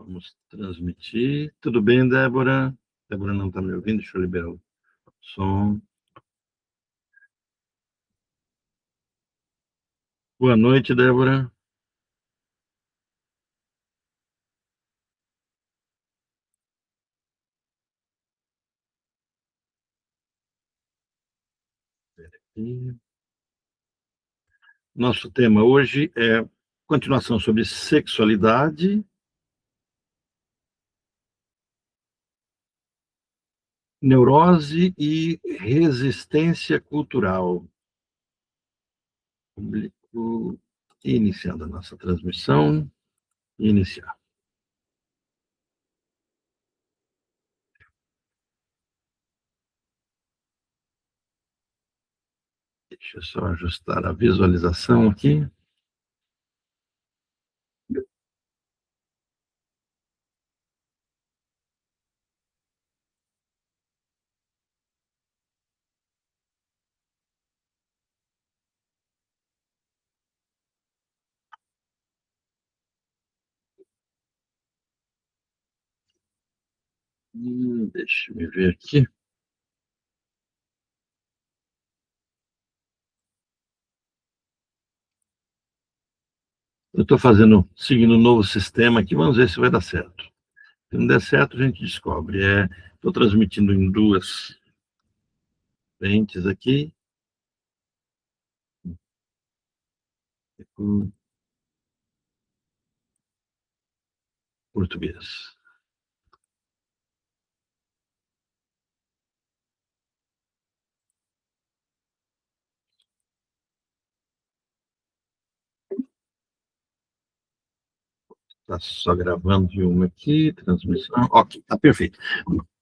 Vamos transmitir. Tudo bem, Débora? Débora não está me ouvindo, deixa eu liberar o som. Boa noite, Débora. Nosso tema hoje é continuação sobre sexualidade, neurose e resistência cultural. Público, iniciando a nossa transmissão. Iniciar. Deixa eu só ajustar a visualização aqui. Deixa eu ver aqui. Eu estou seguindo um novo sistema aqui, vamos ver se vai dar certo. Se não der certo, a gente descobre. Estou transmitindo em duas frentes aqui. Português. Está só gravando de uma aqui, transmissão. Ok, está perfeito.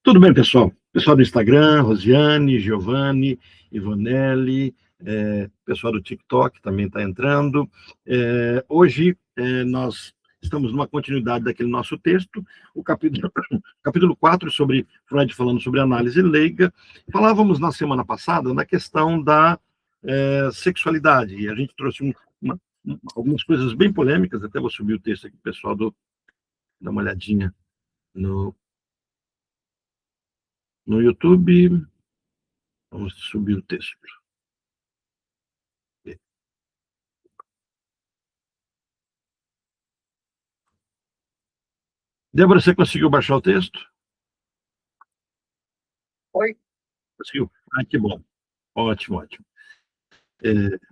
Tudo bem, pessoal? Pessoal do Instagram, Rosiane, Giovanni, Ivonelli, pessoal do TikTok também está entrando. Hoje nós estamos numa continuidade daquele nosso texto, o capítulo 4, sobre Freud falando sobre análise leiga. Falávamos na semana passada na questão da sexualidade, e a gente trouxe algumas coisas bem polêmicas, até vou subir o texto aqui, pessoal, dá uma olhadinha no YouTube. Vamos subir o texto. Débora, você conseguiu baixar o texto? Oi. Conseguiu? Ah, que bom. Ótimo, ótimo.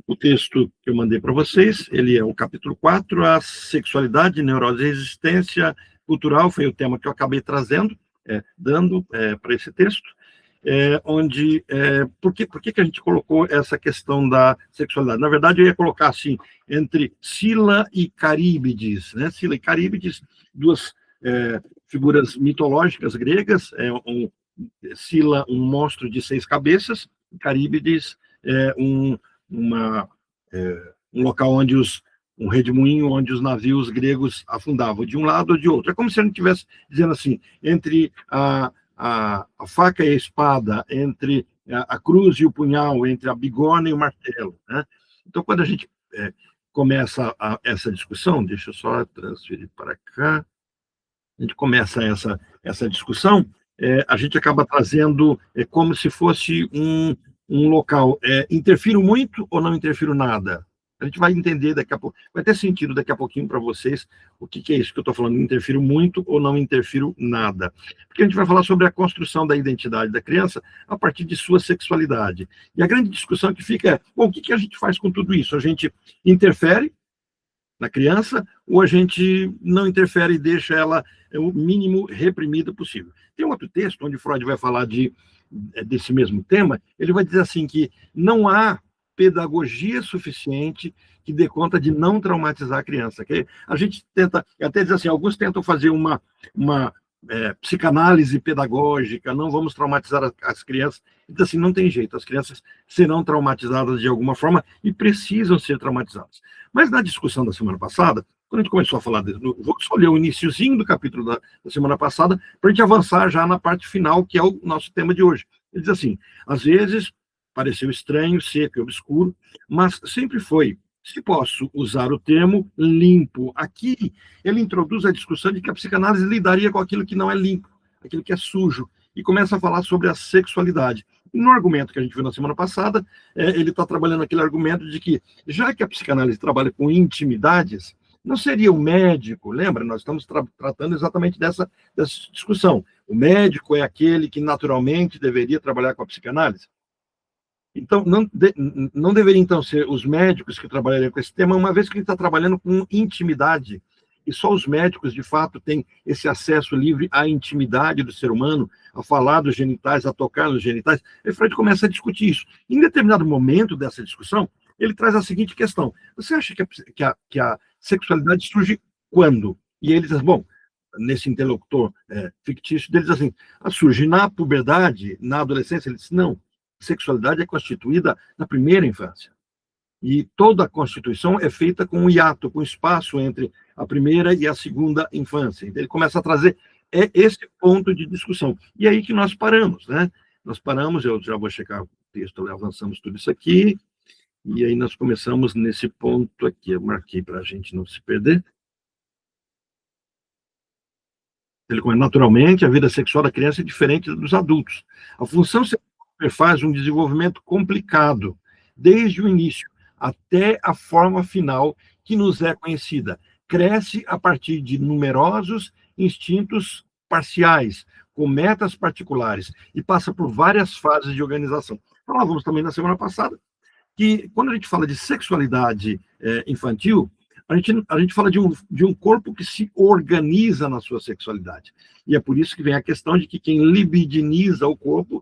O texto que eu mandei para vocês, ele é o capítulo 4, a sexualidade, neurose e resistência cultural, foi o tema que eu acabei trazendo, dando para esse texto, por que a gente colocou essa questão da sexualidade? Na verdade, eu ia colocar assim, entre Sila e Caríbides, né? Sila e Caríbides, duas figuras mitológicas gregas, Sila, um monstro de 6 cabeças, Caríbides, um local onde um redemoinho onde os navios gregos afundavam, de um lado ou de outro. É como se a gente estivesse dizendo assim, entre a faca e a espada, entre a cruz e o punhal, entre a bigorna e o martelo, né? Então, quando a gente começa essa discussão, deixa eu só transferir para cá, a gente começa essa discussão, a gente acaba trazendo como se fosse um local, interfiro muito ou não interfiro nada? A gente vai entender daqui a pouco, vai ter sentido daqui a pouquinho para vocês o que é isso que eu estou falando, interfiro muito ou não interfiro nada. Porque a gente vai falar sobre a construção da identidade da criança a partir de sua sexualidade. E a grande discussão que fica é, bom, o que a gente faz com tudo isso? A gente interfere na criança ou a gente não interfere e deixa ela o mínimo reprimida possível? Tem um outro texto onde Freud vai falar desse mesmo tema, ele vai dizer assim que não há pedagogia suficiente que dê conta de não traumatizar a criança. Que a gente tenta, até dizer assim, alguns tentam fazer uma psicanálise pedagógica, não vamos traumatizar as crianças. Então, assim, não tem jeito, as crianças serão traumatizadas de alguma forma e precisam ser traumatizadas. Mas na discussão da semana passada, quando a gente começou a falar, vou só ler o iniciozinho do capítulo da semana passada, para a gente avançar já na parte final, que é o nosso tema de hoje. Ele diz assim, às vezes pareceu estranho, seco e obscuro, mas sempre foi Se posso usar o termo limpo. Aqui, ele introduz a discussão de que a psicanálise lidaria com aquilo que não é limpo, aquilo que é sujo, e começa a falar sobre a sexualidade. E no argumento que a gente viu na semana passada, ele está trabalhando aquele argumento de que, já que a psicanálise trabalha com intimidades, não seria o médico, lembra? Nós estamos tratando exatamente dessa discussão. O médico é aquele que naturalmente deveria trabalhar com a psicanálise? Então, não deveria, então, ser os médicos que trabalhariam com esse tema, uma vez que ele está trabalhando com intimidade, e só os médicos, de fato, têm esse acesso livre à intimidade do ser humano, a falar dos genitais, a tocar nos genitais. E Freud começa a discutir isso. Em determinado momento dessa discussão, ele traz a seguinte questão: você acha que a sexualidade surge quando? E ele diz, bom, nesse interlocutor fictício, ele diz assim, surge na puberdade, na adolescência? Ele diz, não, a sexualidade é constituída na primeira infância. E toda a constituição é feita com um hiato, com espaço entre a primeira e a segunda infância. Então, ele começa a trazer esse ponto de discussão. E é aí que nós paramos, né? Nós paramos, eu já vou checar o texto, avançamos tudo isso aqui, e aí nós começamos nesse ponto aqui. Eu marquei para a gente não se perder. Ele comenta, naturalmente, a vida sexual da criança é diferente dos adultos. A função sexual faz um desenvolvimento complicado, desde o início até a forma final que nos é conhecida. Cresce a partir de numerosos instintos parciais, com metas particulares, e passa por várias fases de organização. Falávamos também na semana passada que, quando a gente fala de sexualidade infantil, a gente fala de um corpo que se organiza na sua sexualidade. E é por isso que vem a questão de que quem libidiniza o corpo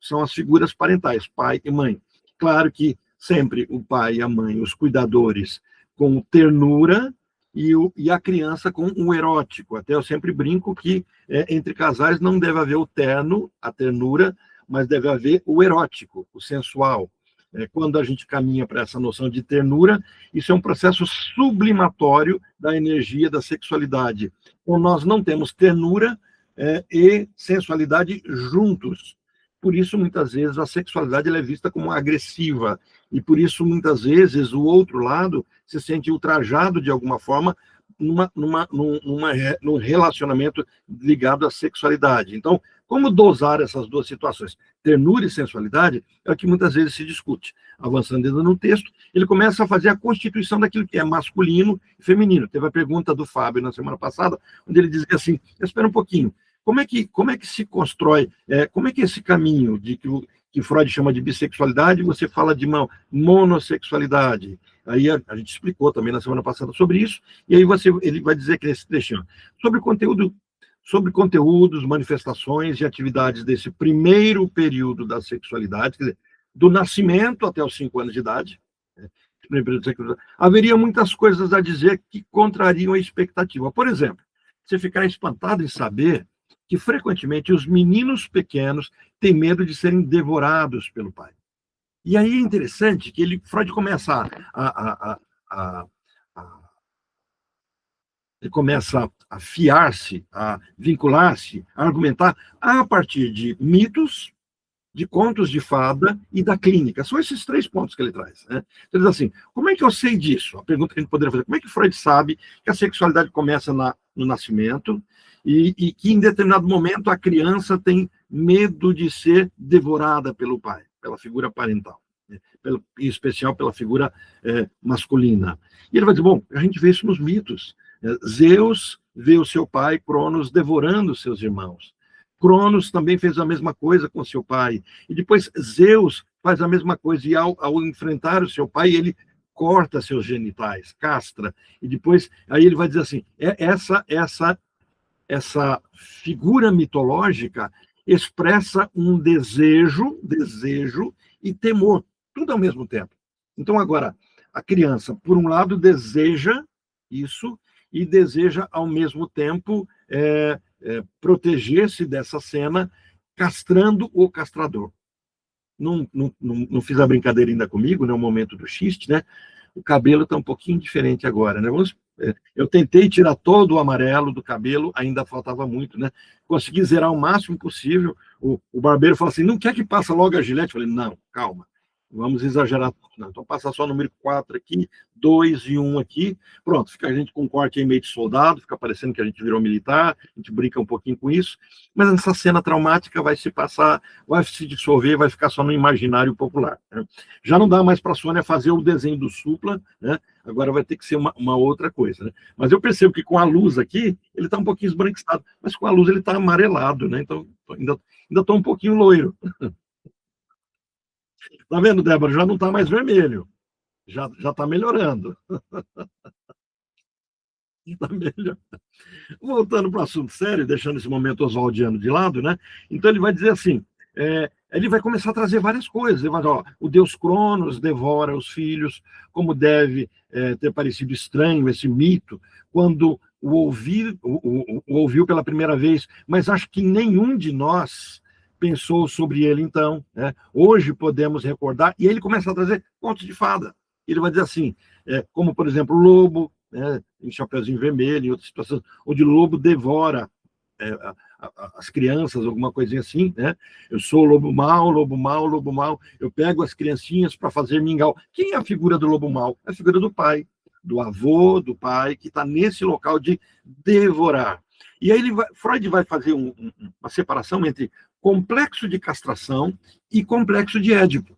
são as figuras parentais, pai e mãe. Claro que sempre o pai e a mãe, os cuidadores, com ternura, e a criança com o erótico. Até eu sempre brinco que entre casais não deve haver o terno, a ternura, mas deve haver o erótico, o sensual. Quando a gente caminha para essa noção de ternura, isso é um processo sublimatório da energia da sexualidade. Então, nós não temos ternura e sensualidade juntos. Por isso, muitas vezes, a sexualidade ela é vista como agressiva. E por isso, muitas vezes, o outro lado se sente ultrajado de alguma forma num relacionamento ligado à sexualidade. Então, como dosar essas duas situações? Ternura e sensualidade é o que muitas vezes se discute. Avançando ainda no texto, ele começa a fazer a constituição daquilo que é masculino e feminino. Teve a pergunta do Fábio na semana passada, onde ele dizia assim, espera um pouquinho, como é que se constrói, como é que esse caminho de que Freud chama de bissexualidade, você fala de uma monossexualidade? Aí a gente explicou também na semana passada sobre isso, e aí ele vai dizer que nesse trechinho, sobre conteúdos, manifestações e atividades desse primeiro período da sexualidade, quer dizer, do nascimento até os 5 anos de idade, haveria muitas coisas a dizer que contrariam a expectativa. Por exemplo, você ficar espantado em saber que, frequentemente, os meninos pequenos têm medo de serem devorados pelo pai. E aí é interessante que Freud começa ele começa a fiar-se, a vincular-se, a argumentar a partir de mitos, de contos de fada e da clínica. São esses 3 pontos que ele traz. Né? Então, ele diz assim, como é que eu sei disso? A pergunta que a gente poderia fazer, como é que Freud sabe que a sexualidade começa no nascimento e que, em determinado momento, a criança tem medo de ser devorada pelo pai, pela figura parental, né? Em especial pela figura masculina? E ele vai dizer, bom, a gente vê isso nos mitos. Zeus vê o seu pai, Cronos, devorando seus irmãos. Cronos também fez a mesma coisa com seu pai. E depois Zeus faz a mesma coisa, e ao enfrentar o seu pai, ele corta seus genitais, castra. E depois, aí ele vai dizer assim, essa figura mitológica expressa um desejo e temor, tudo ao mesmo tempo. Então, agora, a criança, por um lado, deseja isso e deseja, ao mesmo tempo, proteger-se dessa cena, castrando o castrador. Não fiz a brincadeira ainda comigo, no momento do xiste, né? O cabelo está um pouquinho diferente agora, né? Eu tentei tirar todo o amarelo do cabelo, ainda faltava muito, né? Consegui zerar o máximo possível. O barbeiro falou assim, não quer que passe logo a gilete? Eu falei, não, calma. Vamos exagerar. Não, então, passar só o número 4 aqui, 2 e 1 aqui. Pronto, fica a gente com um corte aí meio de soldado, fica parecendo que a gente virou militar, a gente brinca um pouquinho com isso, mas essa cena traumática vai se passar, vai se dissolver, vai ficar só no imaginário popular. Né? Já não dá mais para a Sônia fazer o desenho do Supla, né? Agora vai ter que ser uma outra coisa. Né? Mas eu percebo que com a luz aqui, ele está um pouquinho esbranquiçado, mas com a luz ele está amarelado, né? Então ainda estou um pouquinho loiro. Tá vendo, Débora? Já não está mais vermelho. Já está melhorando. Tá melhor. Voltando para o assunto sério, deixando esse momento oswaldiano de lado, né? Então ele vai dizer assim: ele vai começar a trazer várias coisas. Ele vai dizer, ó, o Deus Cronos devora os filhos, como deve ter parecido estranho esse mito, quando o ouviu pela primeira vez, mas acho que nenhum de nós pensou sobre ele então. Né? Hoje podemos recordar, e ele começa a trazer contos de fada. Ele vai dizer assim, como, por exemplo, o lobo, né, em Chapeuzinho Vermelho, em outras situações, onde o lobo devora as crianças, alguma coisinha assim, né? Eu sou lobo mau, lobo mau, lobo mau, eu pego as criancinhas para fazer mingau. Quem é a figura do lobo mau? É a figura do pai, do avô, do pai, que está nesse local de devorar. E aí Freud vai fazer uma separação entre complexo de castração e complexo de Édipo.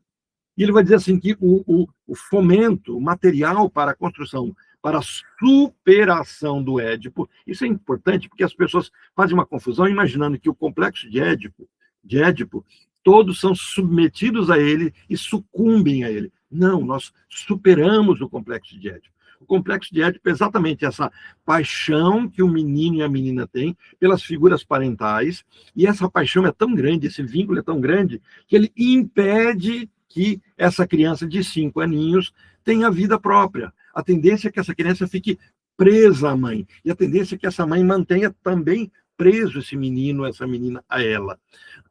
E ele vai dizer assim que o fomento, o material para a construção, para a superação do Édipo, isso é importante porque as pessoas fazem uma confusão imaginando que o complexo de Édipo, todos são submetidos a ele e sucumbem a ele. Não, nós superamos o complexo de Édipo. O complexo de Édipo é exatamente essa paixão que o menino e a menina têm pelas figuras parentais, e essa paixão é tão grande, esse vínculo é tão grande, que ele impede que essa criança de 5 aninhos tenha vida própria. A tendência é que essa criança fique presa à mãe, e a tendência é que essa mãe mantenha também preso esse menino, essa menina a ela.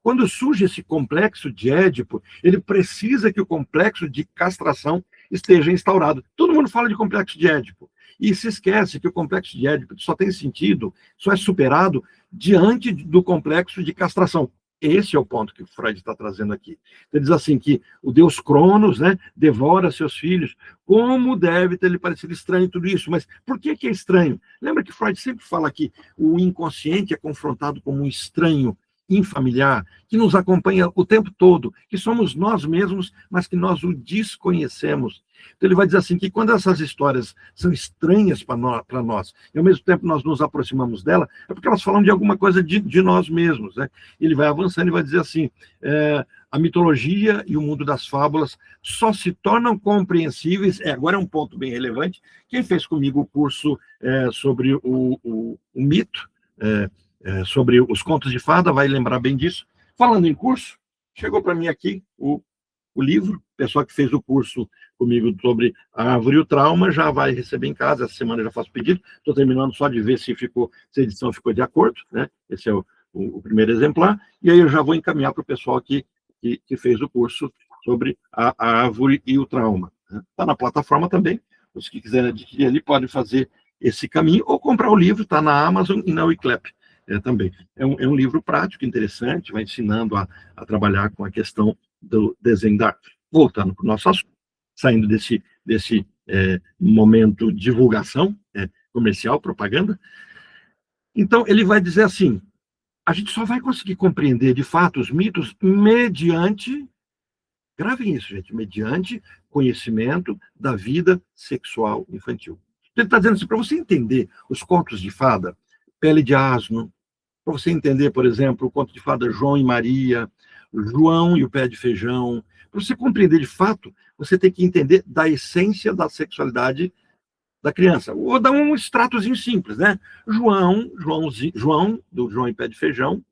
Quando surge esse complexo de Édipo, ele precisa que o complexo de castração esteja instaurado. Todo mundo fala de complexo de Édipo, e se esquece que o complexo de Édipo só tem sentido, só é superado diante do complexo de castração. Esse é o ponto que o Freud está trazendo aqui. Ele diz assim que o Deus Cronos, né, devora seus filhos. Como deve ter lhe parecido estranho tudo isso? Mas por que é estranho? Lembra que Freud sempre fala que o inconsciente é confrontado como um estranho infamiliar, que nos acompanha o tempo todo, que somos nós mesmos, mas que nós o desconhecemos. Então ele vai dizer assim, que quando essas histórias são estranhas para nós, e ao mesmo tempo nós nos aproximamos dela, é porque elas falam de alguma coisa de nós mesmos. Né? Ele vai avançando e vai dizer assim, a mitologia e o mundo das fábulas só se tornam compreensíveis, agora é um ponto bem relevante, quem fez comigo o curso sobre o mito, sobre os contos de fada, vai lembrar bem disso. Falando em curso, chegou para mim aqui o livro, o pessoal que fez o curso comigo sobre a árvore e o trauma já vai receber em casa, essa semana eu já faço pedido, estou terminando só de ver se a edição ficou de acordo, né? Esse é o primeiro exemplar, e aí eu já vou encaminhar para o pessoal que fez o curso sobre a árvore e o trauma. Está na plataforma também, os que quiserem adquirir ali podem fazer esse caminho, ou comprar o livro, está na Amazon e na Wiclap. Também. É um livro prático, interessante, vai ensinando a trabalhar com a questão do desenho da árvore. Voltando para o nosso assunto, saindo desse momento de divulgação comercial, propaganda. Então, ele vai dizer assim, a gente só vai conseguir compreender, de fato, os mitos mediante, gravem isso, gente, mediante conhecimento da vida sexual infantil. Ele está dizendo assim, para você entender os contos de fada, Pele de Asno, para você entender, por exemplo, o conto de fada João e Maria, João e o Pé de Feijão, para você compreender de fato, você tem que entender da essência da sexualidade da criança. Vou dar um extratozinho simples, né? João, do João e Pé de Feijão,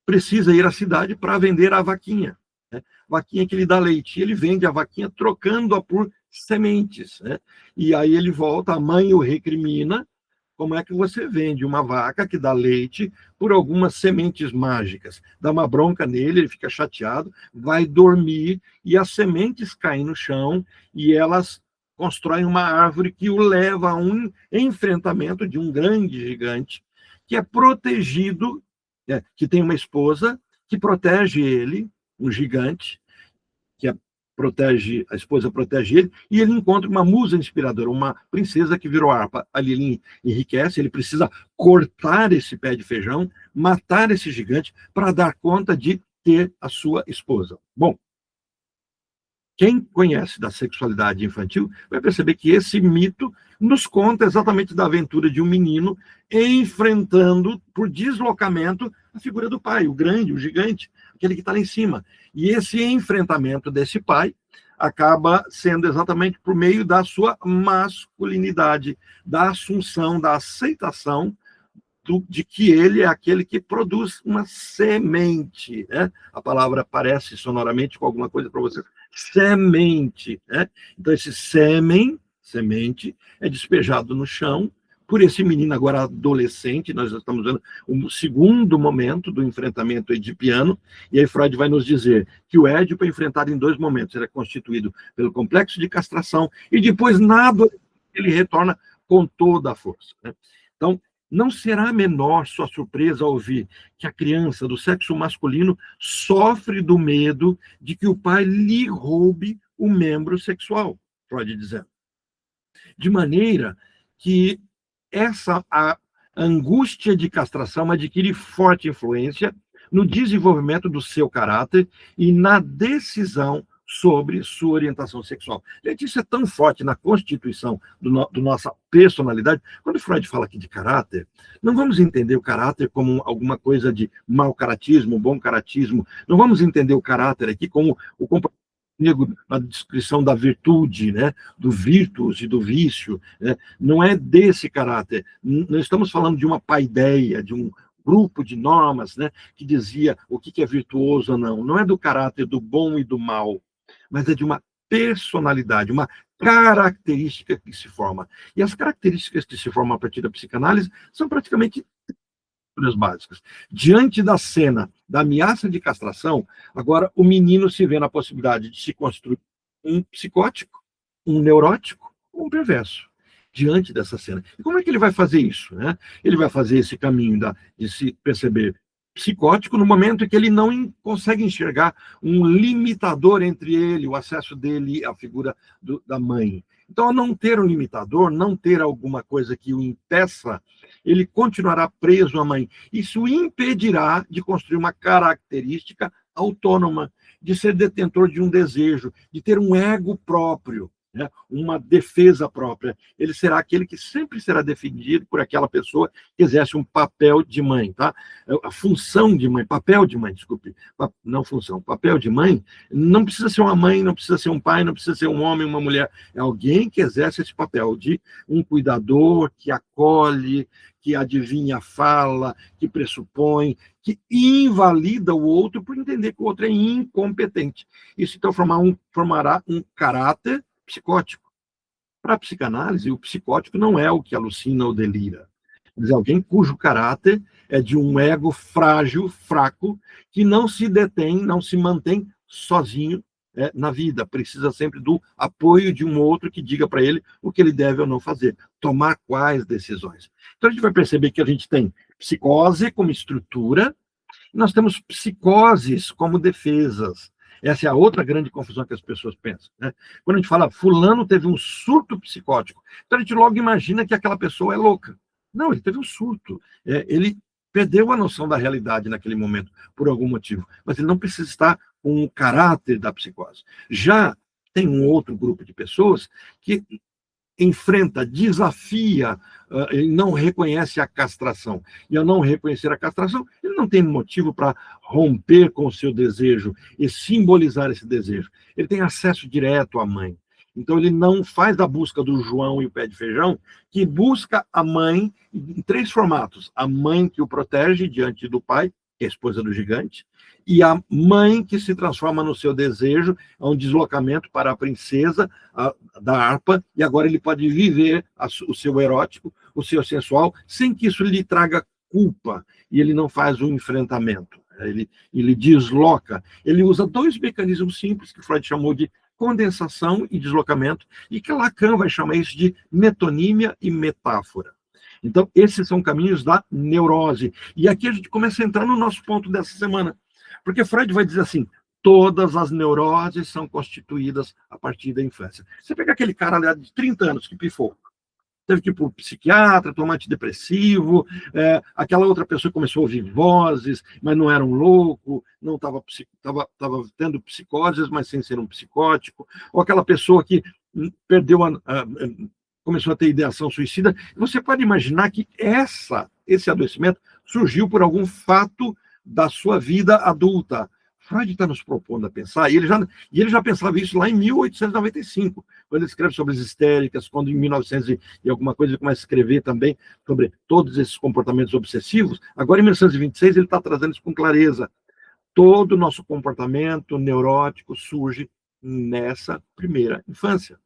precisa ir à cidade para vender a vaquinha. Né? Vaquinha que lhe dá leite. Ele vende a vaquinha trocando-a por sementes. Né? E aí ele volta, a mãe o recrimina. Como é que você vende uma vaca que dá leite por algumas sementes mágicas? Dá uma bronca nele, ele fica chateado, vai dormir e as sementes caem no chão e elas constroem uma árvore que o leva a um enfrentamento de um grande gigante que é protegido, que tem uma esposa que protege ele, um gigante, protege, a esposa protege ele, e ele encontra uma musa inspiradora, uma princesa que virou harpa. Ali ele enriquece, ele precisa cortar esse pé de feijão, matar esse gigante, para dar conta de ter a sua esposa. Bom, quem conhece da sexualidade infantil vai perceber que esse mito nos conta exatamente da aventura de um menino enfrentando, por deslocamento, a figura do pai, o grande, o gigante, aquele que está lá em cima. E esse enfrentamento desse pai acaba sendo exatamente por meio da sua masculinidade, da assunção, da aceitação de que ele é aquele que produz uma semente, né? A palavra parece sonoramente com alguma coisa para você. Semente, né? Então, esse semente, é despejado no chão por esse menino agora adolescente. Nós estamos vendo o segundo momento do enfrentamento edipiano, e aí Freud vai nos dizer que o Édipo é enfrentado em 2 momentos. Ele é constituído pelo complexo de castração, e depois nada, ele retorna com toda a força, né? Então, não será menor sua surpresa ao ouvir que a criança do sexo masculino sofre do medo de que o pai lhe roube o membro sexual, Freud dizendo. De maneira que a angústia de castração adquire forte influência no desenvolvimento do seu caráter e na decisão sobre sua orientação sexual. Gente, isso é tão forte na constituição do nossa personalidade. Quando Freud fala aqui de caráter, não vamos entender o caráter como alguma coisa de mau caratismo, bom caratismo. Não vamos entender o caráter aqui como o comportamento na descrição da virtude, né, do virtus e do vício, né? Não é desse caráter. Não estamos falando de uma paideia, de um grupo de normas, né, que dizia o que é virtuoso ou não. Não é do caráter do bom e do mal, mas é de uma personalidade, uma característica que se forma. E as características que se formam a partir da psicanálise são praticamente básicas. Diante da cena da ameaça de castração, agora o menino se vê na possibilidade de se construir um psicótico, um neurótico, um perverso. Diante dessa cena. E como é que ele vai fazer isso, né? Ele vai fazer esse caminho de se perceber psicótico no momento em que ele não consegue enxergar um limitador entre ele, o acesso dele à figura da mãe. Então, ao não ter um limitador, não ter alguma coisa que o impeça, ele continuará preso à mãe. Isso o impedirá de construir uma característica autônoma, de ser detentor de um desejo, de ter um ego próprio, né? Uma defesa própria. Ele será aquele que sempre será defendido por aquela pessoa que exerce um papel de mãe, tá? A função de mãe, papel de mãe, desculpe, não função, papel de mãe, não precisa ser uma mãe, não precisa ser um pai, não precisa ser um homem, uma mulher, é alguém que exerce esse papel de um cuidador, que acolhe, que adivinha a fala, que pressupõe, que invalida o outro por entender que o outro é incompetente. Isso, então, formará um caráter psicótico. Para a psicanálise, o psicótico não é o que alucina ou delira. Quer dizer, alguém cujo caráter é de um ego frágil, fraco, que não se detém, não se mantém sozinho na vida. Precisa sempre do apoio de um outro que diga para ele o que ele deve ou não fazer. Tomar quais decisões. Então, a gente vai perceber que a gente tem psicose como estrutura, e nós temos psicoses como defesas. Essa é a outra grande confusão que as pessoas pensam, né? Quando a gente fala, fulano teve um surto psicótico, então a gente logo imagina que aquela pessoa é louca. Não, ele teve um surto. Ele perdeu a noção da realidade naquele momento, por algum motivo. Mas ele não precisa estar com o caráter da psicose. Já tem um outro grupo de pessoas que enfrenta, desafia, ele não reconhece a castração. E ao não reconhecer a castração, ele não tem motivo para romper com o seu desejo e simbolizar esse desejo. Ele tem acesso direto à mãe. Então, ele não faz a busca do João e o pé de feijão, que busca a mãe em 3 formatos. A mãe que o protege diante do pai, que é a esposa do gigante, e a mãe que se transforma no seu desejo, é um deslocamento para a princesa da harpa, e agora ele pode viver o seu erótico, o seu sensual, sem que isso lhe traga culpa, e ele não faz um enfrentamento. Ele desloca. Ele usa 2 mecanismos simples, que Freud chamou de condensação e deslocamento, e que Lacan vai chamar isso de metonímia e metáfora. Então, esses são caminhos da neurose. E aqui a gente começa a entrar no nosso ponto dessa semana. Porque Freud vai dizer assim, Todas as neuroses são constituídas a partir da infância. Você pega aquele cara ali de 30 anos que pifou, teve que ir para o psiquiatra, tomar antidepressivo, aquela outra pessoa começou a ouvir vozes, mas não era um louco, não estava tendo psicoses, mas sem ser um psicótico, ou aquela pessoa que perdeu começou a ter ideação suicida. Você pode imaginar que esse adoecimento surgiu por algum fato da sua vida adulta. Freud está nos propondo a pensar, e ele já pensava isso lá em 1895, quando ele escreve sobre as histéricas, quando em 1900 e alguma coisa ele começa a escrever também sobre todos esses comportamentos obsessivos. Agora, em 1926, ele está trazendo isso com clareza. Todo o nosso comportamento neurótico surge nessa primeira infância.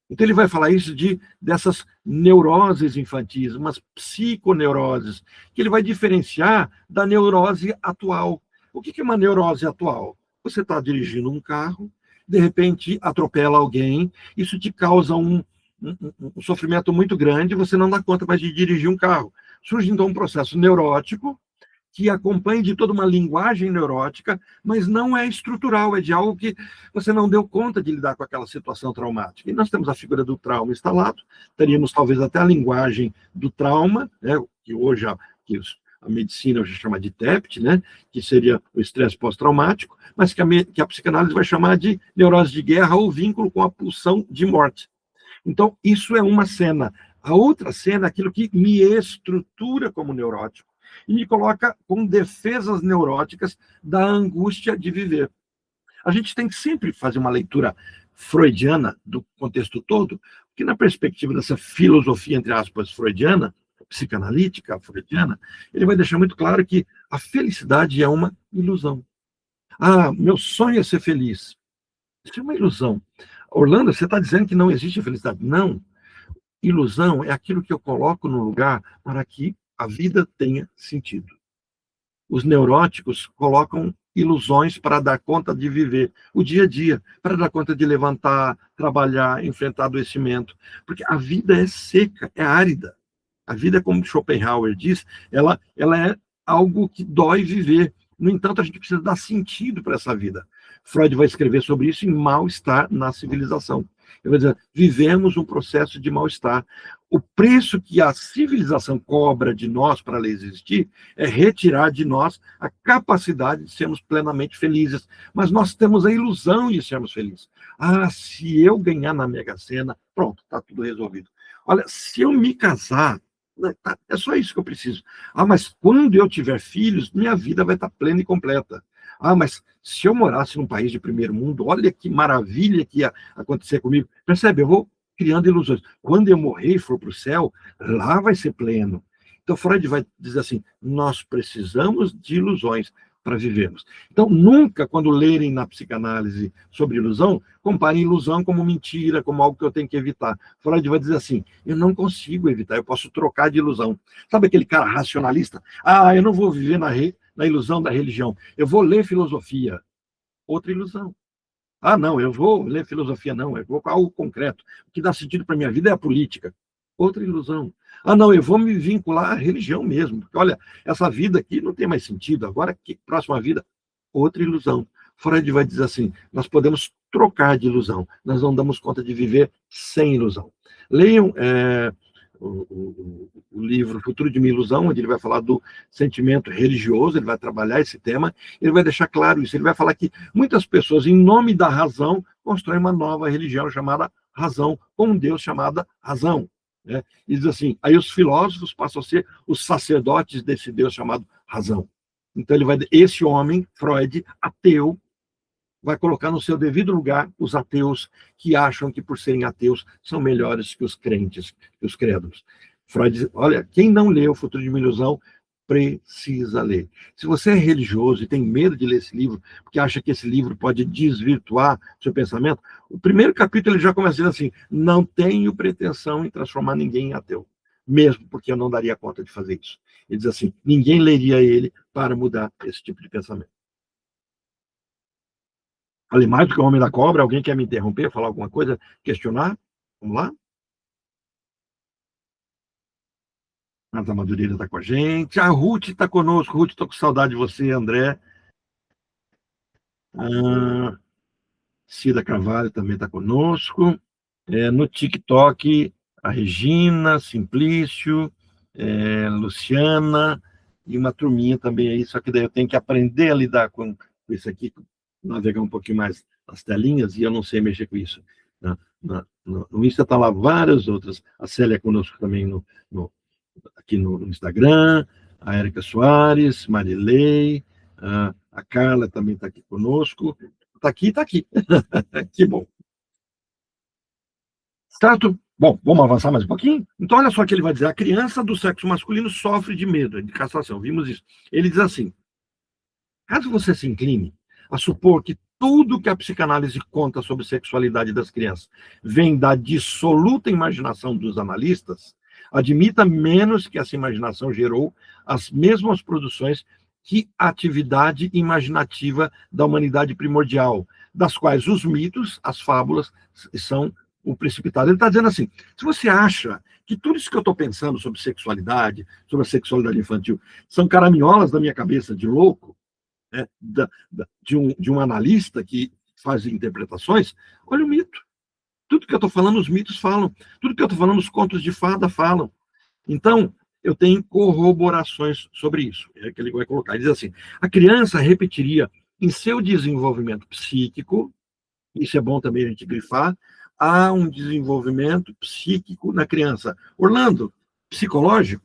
Então, ele vai falar isso dessas neuroses infantis, umas psiconeuroses, que ele vai diferenciar da neurose atual. O que é uma neurose atual? Você está dirigindo um carro, de repente atropela alguém, isso te causa um sofrimento muito grande, você não dá conta mais de dirigir um carro. Surge então um processo neurótico que acompanha de toda uma linguagem neurótica, mas não é estrutural, é de algo que você não deu conta de lidar com aquela situação traumática. E nós temos a figura do trauma instalado, teríamos talvez até a linguagem do trauma, né, que hoje a medicina hoje chama de TEPT, né, que seria o estresse pós-traumático, mas que a psicanálise vai chamar de neurose de guerra ou vínculo com a pulsão de morte. Então, isso é uma cena. A outra cena é aquilo que me estrutura como neurótico e me coloca com defesas neuróticas da angústia de viver. A gente tem que sempre fazer uma leitura freudiana do contexto todo, porque na perspectiva dessa filosofia, entre aspas, freudiana, psicanalítica freudiana, ele vai deixar muito claro que a felicidade é uma ilusão. Ah, meu sonho é ser feliz. Isso é uma ilusão. Orlando, você está dizendo que não existe felicidade. Não. Ilusão é aquilo que eu coloco no lugar para que a vida tenha sentido. Os neuróticos colocam ilusões para dar conta de viver o dia a dia, para dar conta de levantar, trabalhar, enfrentar adoecimento. Porque a vida é seca, é árida. A vida, como Schopenhauer diz, ela é algo que dói viver. No entanto, a gente precisa dar sentido para essa vida. Freud vai escrever sobre isso em Mal-Estar na Civilização. Ele vai dizer, vivemos um processo de mal-estar. O preço que a civilização cobra de nós para ela existir é retirar de nós a capacidade de sermos plenamente felizes. Mas nós temos a ilusão de sermos felizes. Ah, se eu ganhar na Mega Sena, pronto, está tudo resolvido. Olha, se eu me casar, é só isso que eu preciso. Ah, mas quando eu tiver filhos, minha vida vai estar plena e completa. Ah, mas se eu morasse num país de primeiro mundo, olha que maravilha que ia acontecer comigo. Percebe? Eu vou criando ilusões. Quando eu morrer e for para o céu, lá vai ser pleno. Então, Freud vai dizer assim, nós precisamos de ilusões para vivermos. Então, nunca, quando lerem na psicanálise sobre ilusão, comparem ilusão como mentira, como algo que eu tenho que evitar. Freud vai dizer assim, eu não consigo evitar, eu posso trocar de ilusão. Sabe aquele cara racionalista? Ah, eu não vou viver na ilusão da religião, eu vou ler filosofia. Outra ilusão. Ah, não, eu vou ler filosofia, não, eu vou com algo concreto. O que dá sentido para a minha vida é a política. Outra ilusão. Ah, não, eu vou me vincular à religião mesmo, porque, olha, essa vida aqui não tem mais sentido, agora, que próxima vida? Outra ilusão. Freud vai dizer assim, nós podemos trocar de ilusão, nós não damos conta de viver sem ilusão. Leiam o livro Futuro de uma Ilusão, onde ele vai falar do sentimento religioso, ele vai trabalhar esse tema, ele vai deixar claro isso, ele vai falar que muitas pessoas, em nome da razão, constroem uma nova religião chamada razão, com um Deus chamada razão. Né? E diz assim, aí os filósofos passam a ser os sacerdotes desse Deus chamado razão. Então esse homem, Freud, ateu, vai colocar no seu devido lugar os ateus que acham que, por serem ateus, são melhores que os crentes, que os crédulos. Freud diz, olha, quem não leu O Futuro de uma Ilusão, precisa ler. Se você é religioso e tem medo de ler esse livro, porque acha que esse livro pode desvirtuar seu pensamento, o primeiro capítulo ele já começa dizendo assim, não tenho pretensão em transformar ninguém em ateu, mesmo porque eu não daria conta de fazer isso. Ele diz assim, ninguém leria ele para mudar esse tipo de pensamento. Falei mais do que o Homem da Cobra. Alguém quer me interromper, falar alguma coisa, questionar? Vamos lá? A Madureira está com a gente. A Ruth está conosco. Ruth, estou com saudade de você, André. Ah, Cida Carvalho também está conosco. No TikTok, a Regina, Simplício, Luciana e uma turminha também aí, só que daí eu tenho que aprender a lidar com isso aqui, navegar um pouquinho mais as telinhas, e eu não sei mexer com isso. No Insta está lá várias outras, a Célia conosco também aqui no Instagram, a Érica Soares, Marilei, a Carla também está aqui conosco. Está aqui, está aqui. Que bom. Certo? Bom, vamos avançar mais um pouquinho? Então, olha só o que ele vai dizer. A criança do sexo masculino sofre de medo, de castração. Vimos isso. Ele diz assim, caso você se incline a supor que tudo que a psicanálise conta sobre sexualidade das crianças vem da dissoluta imaginação dos analistas, admita menos que essa imaginação gerou as mesmas produções que a atividade imaginativa da humanidade primordial, das quais os mitos, as fábulas, são o precipitado. Ele está dizendo assim, se você acha que tudo isso que eu estou pensando sobre sexualidade, sobre a sexualidade infantil, são caraminholas da minha cabeça de louco, de um analista que faz interpretações, olha o mito. Tudo que eu estou falando, os mitos falam. Tudo que eu estou falando, os contos de fada falam. Então, eu tenho corroborações sobre isso. É que ele vai colocar. Ele diz assim, a criança repetiria em seu desenvolvimento psíquico, isso é bom também a gente grifar, há um desenvolvimento psíquico na criança. Orlando, psicológico,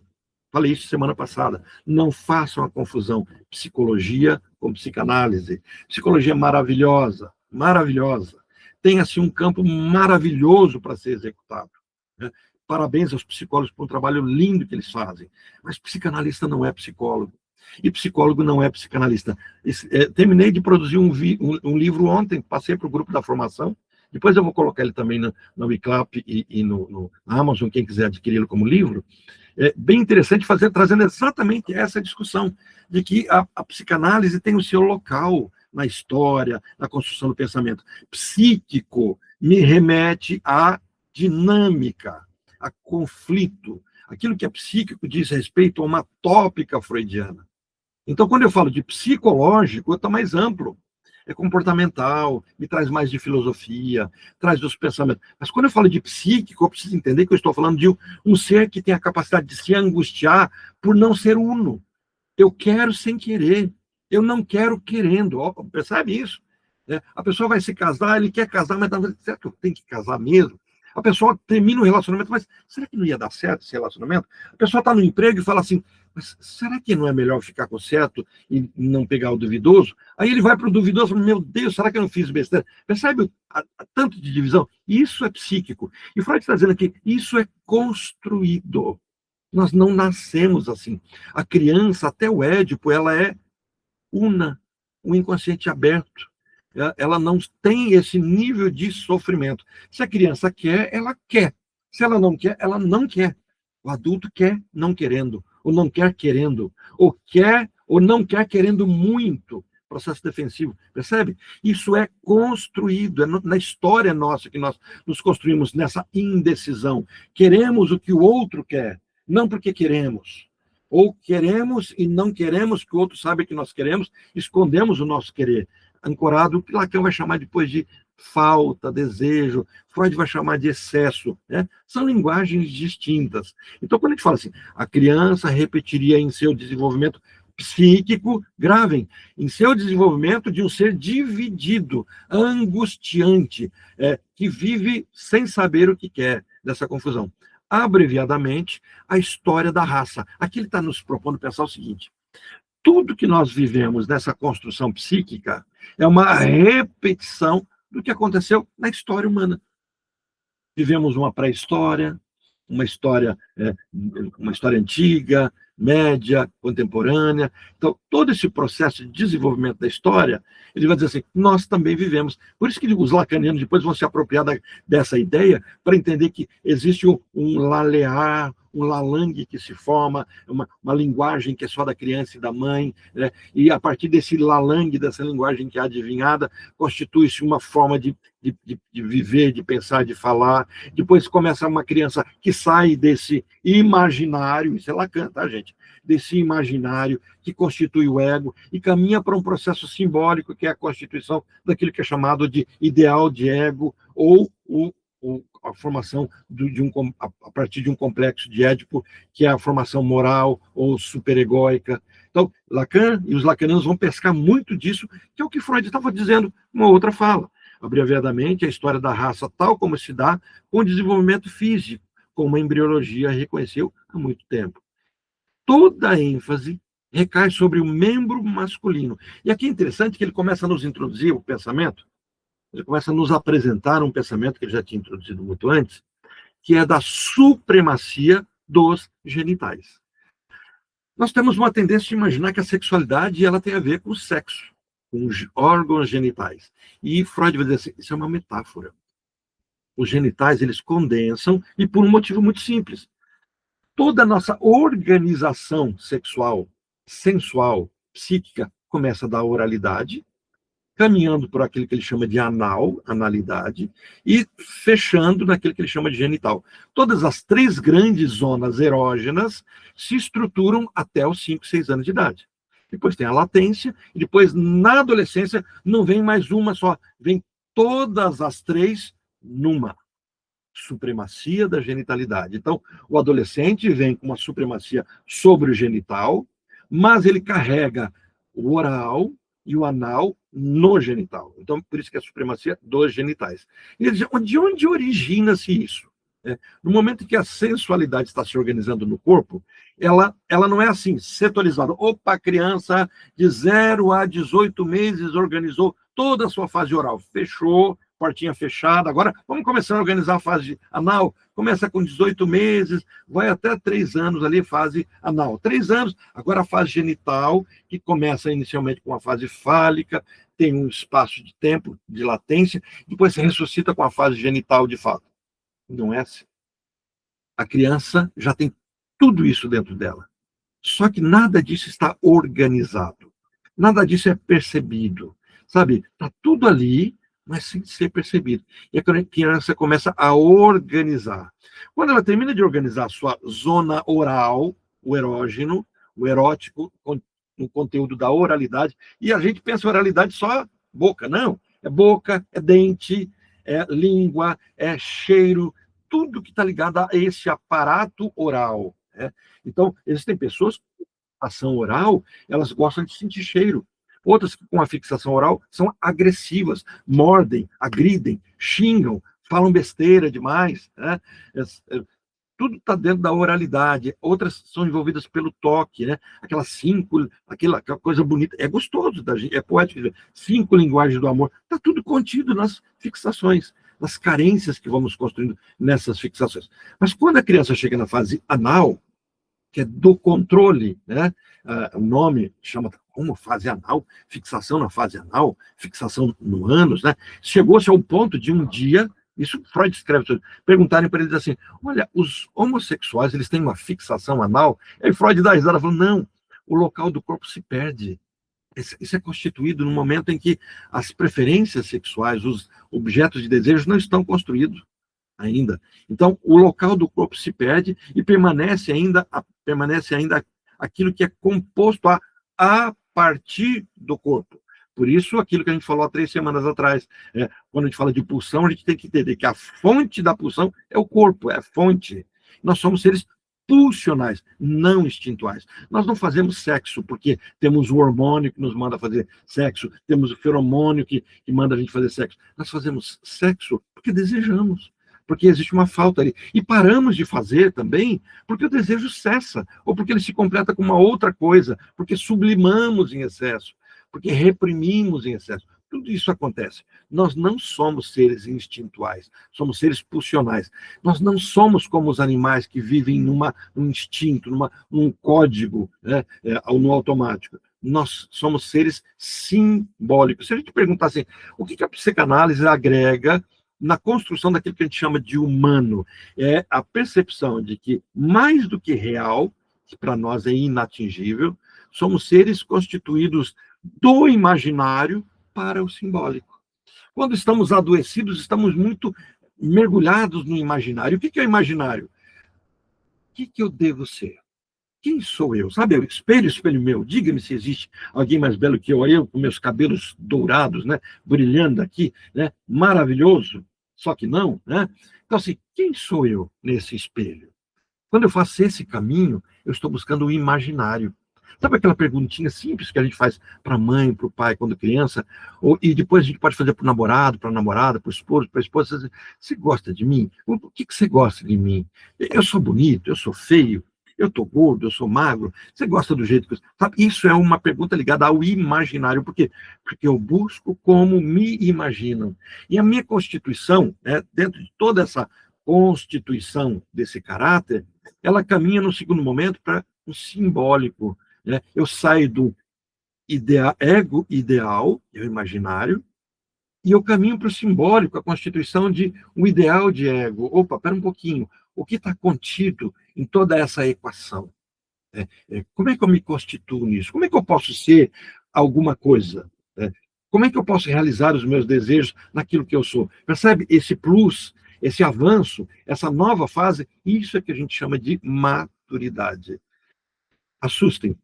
falei isso semana passada, não façam a confusão psicologia com psicanálise. Psicologia é maravilhosa, maravilhosa. Tem, assim, um campo maravilhoso para ser executado. Né? Parabéns aos psicólogos por um trabalho lindo que eles fazem. Mas psicanalista não é psicólogo. E psicólogo não é psicanalista. Terminei de produzir um livro ontem, passei para o grupo da formação. Depois eu vou colocar ele também no Wiclap e no Amazon, quem quiser adquiri-lo como livro. É bem interessante trazendo exatamente essa discussão, de que a psicanálise tem o seu local na história, na construção do pensamento. Psíquico me remete à dinâmica, a conflito. Aquilo que é psíquico diz respeito a uma tópica freudiana. Então, quando eu falo de psicológico, está mais amplo. É comportamental, me traz mais de filosofia, traz dos pensamentos. Mas quando eu falo de psíquico, eu preciso entender que eu estou falando de um ser que tem a capacidade de se angustiar por não ser uno. Eu quero sem querer. Eu não quero querendo. Ó, percebe isso? A pessoa vai se casar, ele quer casar, mas será que eu tenho que casar mesmo? A pessoa termina o relacionamento, mas será que não ia dar certo esse relacionamento? A pessoa está no emprego e fala assim, mas será que não é melhor ficar com o certo e não pegar o duvidoso? Aí ele vai para o duvidoso e fala, meu Deus, será que eu não fiz besteira? Percebe a tanto de divisão? Isso é psíquico. E Freud está dizendo aqui, isso é construído. Nós não nascemos assim. A criança, até o Édipo, ela é una, um inconsciente aberto. Ela não tem esse nível de sofrimento. Se a criança quer, ela quer. Se ela não quer, ela não quer. O adulto quer não querendo, ou não quer querendo, ou quer ou não quer querendo muito. Processo defensivo, percebe? Isso é construído, na história nossa que nós nos construímos nessa indecisão. Queremos o que o outro quer, não porque queremos. Ou queremos e não queremos que o outro saiba que nós queremos, escondemos o nosso querer. Ancorado, que Lacan vai chamar depois de falta, desejo, Freud vai chamar de excesso, né? São linguagens distintas. Então, quando a gente fala assim, a criança repetiria em seu desenvolvimento psíquico, gravem, em seu desenvolvimento de um ser dividido, angustiante, que vive sem saber o que quer, dessa confusão. Abreviadamente, a história da raça. Aqui ele está nos propondo pensar o seguinte, tudo que nós vivemos nessa construção psíquica é uma repetição do que aconteceu na história humana. Vivemos uma pré-história, uma história antiga, média, contemporânea. Então, todo esse processo de desenvolvimento da história, ele vai dizer assim, nós também vivemos. Por isso que os lacanianos depois vão se apropriar dessa ideia para entender que existe um lalear, um lalangue que se forma, uma linguagem que é só da criança e da mãe, né? E a partir desse lalangue, dessa linguagem que é adivinhada, constitui-se uma forma de viver, de pensar, de falar. Depois começa uma criança que sai desse imaginário, isso é Lacan, tá, gente? Freud, desse imaginário que constitui o ego e caminha para um processo simbólico, que é a constituição daquilo que é chamado de ideal de ego, ou a formação a partir de um complexo de Édipo, que é a formação moral ou superegóica. Então, Lacan e os lacanianos vão pescar muito disso, que é o que Freud estava dizendo numa outra fala. Abreviadamente, a história da raça, tal como se dá com o desenvolvimento físico, como a embriologia reconheceu há muito tempo. Toda a ênfase recai sobre o membro masculino. E aqui é interessante que ele começa a nos introduzir o pensamento, ele começa a nos apresentar um pensamento que ele já tinha introduzido muito antes, que é da supremacia dos genitais. Nós temos uma tendência de imaginar que a sexualidade ela tem a ver com o sexo, com os órgãos genitais. E Freud vai dizer assim, isso é uma metáfora. Os genitais, eles condensam, e por um motivo muito simples. Toda a nossa organização sexual, sensual, psíquica, começa da oralidade, caminhando por aquilo que ele chama de analidade, e fechando naquilo que ele chama de genital. Todas as 3 grandes zonas erógenas se estruturam até os 5, 6 anos de idade. Depois tem a latência, e depois, na adolescência, não vem mais uma só, vem todas as 3 numa supremacia da genitalidade. Então, o adolescente vem com uma supremacia sobre o genital, mas ele carrega o oral e o anal no genital. Então, por isso que é a supremacia dos genitais. E ele diz, de onde origina-se isso? No momento em que a sensualidade está se organizando no corpo, ela não é assim, setorizada. Opa, a criança de 0 a 18 meses organizou toda a sua fase oral. Fechou, portinha fechada. Agora, vamos começar a organizar a fase anal. Começa com 18 meses, vai até 3 anos ali, fase anal. 3 anos, agora a fase genital, que começa inicialmente com a fase fálica, tem um espaço de tempo, de latência, depois se ressuscita com a fase genital de fato. Não é assim. A criança já tem tudo isso dentro dela. Só que nada disso está organizado. Nada disso é percebido. Sabe? Está tudo ali, mas sem ser percebido. E a criança começa a organizar. Quando ela termina de organizar a sua zona oral, o erógeno, o erótico, no conteúdo da oralidade, e a gente pensa oralidade só boca. Não. É boca, é dente, é língua, é cheiro, tudo que está ligado a esse aparato oral. Né? Então, existem pessoas com fixação oral, elas gostam de sentir cheiro. Outras com a fixação oral são agressivas, mordem, agridem, xingam, falam besteira demais. Né? Tudo está dentro da oralidade. Outras são envolvidas pelo toque, né? Aquela coisa bonita. É gostoso da gente, é poético. 5 linguagens do amor. Está tudo contido nas fixações, nas carências que vamos construindo nessas fixações. Mas quando a criança chega na fase anal, que é do controle, né? O nome chama como fase anal, fixação na fase anal, fixação no ânus, né? Chegou-se ao ponto de um dia, isso Freud escreve, perguntarem para eles assim, olha, os homossexuais, eles têm uma fixação anal? Aí Freud dá risada, falou, não, o local do corpo se perde. Isso é constituído no momento em que as preferências sexuais, os objetos de desejo não estão construídos ainda. Então, o local do corpo se perde e permanece ainda aquilo que é composto a partir do corpo. Por isso, aquilo que a gente falou há 3 semanas atrás, quando a gente fala de pulsão, a gente tem que entender que a fonte da pulsão é o corpo, é a fonte. Nós somos seres pulsionais, não instintuais. Nós não fazemos sexo porque temos o hormônio que nos manda fazer sexo, temos o feromônio que manda a gente fazer sexo. Nós fazemos sexo porque desejamos, porque existe uma falta ali. E paramos de fazer também porque o desejo cessa, ou porque ele se completa com uma outra coisa, porque sublimamos em excesso, porque reprimimos em excesso. Tudo isso acontece. Nós não somos seres instintuais, somos seres pulsionais. Nós não somos como os animais que vivem num instinto, num código, né, no automático. Nós somos seres simbólicos. Se a gente perguntar assim, o que a psicanálise agrega na construção daquilo que a gente chama de humano? É a percepção de que, mais do que real, que para nós é inatingível, somos seres constituídos do imaginário para o simbólico. Quando estamos adoecidos, estamos muito mergulhados no imaginário. O que é o imaginário? O que eu devo ser? O quem sou eu? Sabe, espelho, espelho meu, diga-me se existe alguém mais belo que eu com meus cabelos dourados, né, brilhando aqui, né, maravilhoso, só que não, né? Então, assim, quem sou eu nesse espelho? Quando eu faço esse caminho, eu estou buscando o imaginário. Sabe aquela perguntinha simples que a gente faz para a mãe, para o pai, quando criança? E depois a gente pode fazer para o namorado, para a namorada, para o esposo, para a esposa. Você gosta de mim? O que você gosta de mim? Eu sou bonito? Eu sou feio? Eu estou gordo? Eu sou magro? Você gosta do jeito que eu... Sabe? Isso é uma pergunta ligada ao imaginário. Por quê? Porque eu busco como me imaginam. E a minha constituição, né, dentro de toda essa constituição desse caráter, ela caminha no segundo momento para o simbólico, né? Eu saio do ego ideal, é o imaginário, e eu caminho para o simbólico, a constituição de um ideal de ego. Opa, espera um pouquinho. O que está contido em toda essa equação? Como é que eu me constituo nisso? Como é que eu posso ser alguma coisa? Como é que eu posso realizar os meus desejos naquilo que eu sou? Percebe esse plus, esse avanço, essa nova fase? Isso é que a gente chama de maturidade. Assustem.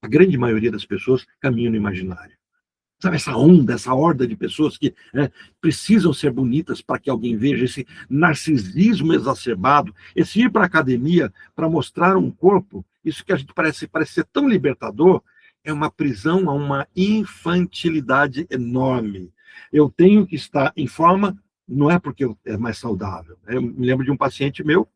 A grande maioria das pessoas caminha no imaginário. Sabe, essa onda, essa horda de pessoas que precisam ser bonitas para que alguém veja, esse narcisismo exacerbado, esse ir para a academia para mostrar um corpo, isso que a gente parece ser tão libertador, é uma prisão a uma infantilidade enorme. Eu tenho que estar em forma, não é porque é mais saudável. Eu me lembro de um paciente meu,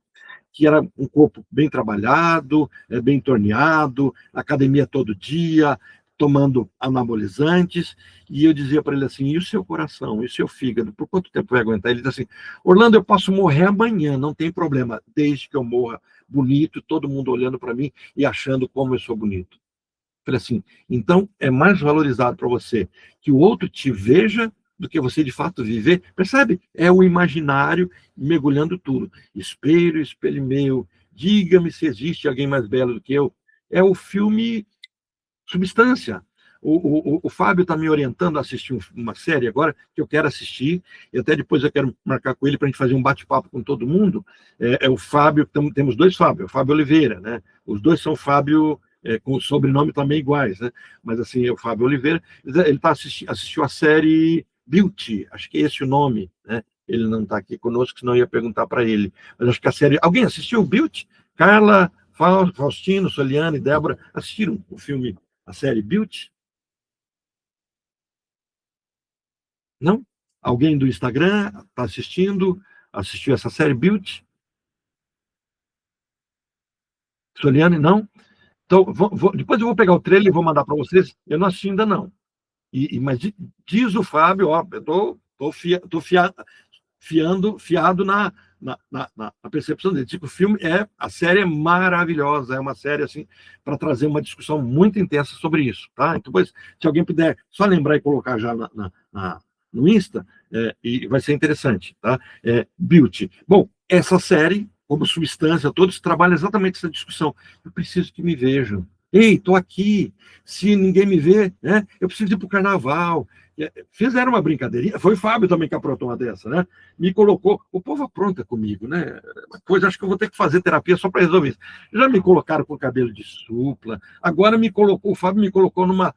que era um corpo bem trabalhado, bem torneado, academia todo dia, tomando anabolizantes, e eu dizia para ele assim, e o seu coração, e o seu fígado, por quanto tempo vai aguentar? Ele disse assim, Orlando, eu posso morrer amanhã, não tem problema, desde que eu morra bonito, todo mundo olhando para mim e achando como eu sou bonito. Eu falei assim, então é mais valorizado para você que o outro te veja do que você de fato viver. Percebe? É o imaginário mergulhando tudo. Espelho, espelho meu, diga-me se existe alguém mais belo do que eu. É o filme Substância. O Fábio está me orientando a assistir uma série agora, que eu quero assistir, e até depois eu quero marcar com ele para a gente fazer um bate-papo com todo mundo. É o Fábio, temos dois Fábio, o Fábio Oliveira, né? Os dois são Fábio, com o sobrenome também iguais, né? Mas assim, é o Fábio Oliveira, ele assistiu a série Beauty, acho que é esse o nome, né? Ele não está aqui conosco, senão eu ia perguntar para ele. Mas acho que a série... Alguém assistiu Beauty? Carla, Faustino, Soliane, Débora, assistiram o filme, a série Beauty? Não? Alguém do Instagram está assistindo? Assistiu essa série Beauty? Soliane, não? Então, depois eu vou pegar o trailer e vou mandar para vocês. Eu não assisti ainda, não. Mas diz o Fábio, ó, eu estou fiado na percepção dele. Tipo, a série é maravilhosa, é uma série assim para trazer uma discussão muito intensa sobre isso, tá? Então, depois, se alguém puder só lembrar e colocar já no Insta, e vai ser interessante, tá? Beauty. Bom, essa série, como substância, todos trabalham exatamente essa discussão. Eu preciso que me vejam. Ei, estou aqui. Se ninguém me vê, né? Eu preciso ir para o carnaval. Fizeram uma brincadeirinha. Foi o Fábio também que aprontou uma dessa, né? Me colocou. O povo apronta comigo, né? Pois acho que eu vou ter que fazer terapia só para resolver isso. Já me colocaram com cabelo de supla. Agora o Fábio me colocou numa.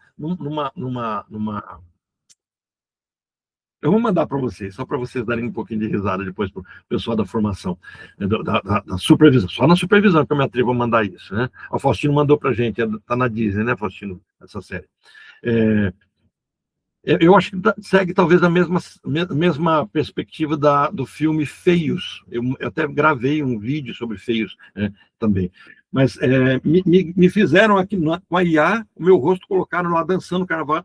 Eu vou mandar para vocês, só para vocês darem um pouquinho de risada depois para o pessoal da formação, da supervisão. Só na supervisão que eu me atrevo a mandar isso, né? O Faustino mandou para a gente, está na Disney, né, Faustino, essa série. Eu acho que segue talvez a mesma perspectiva do filme Feios. Eu até gravei um vídeo sobre Feios, né, também. Mas me fizeram aqui com a IA, o meu rosto colocaram lá dançando carnaval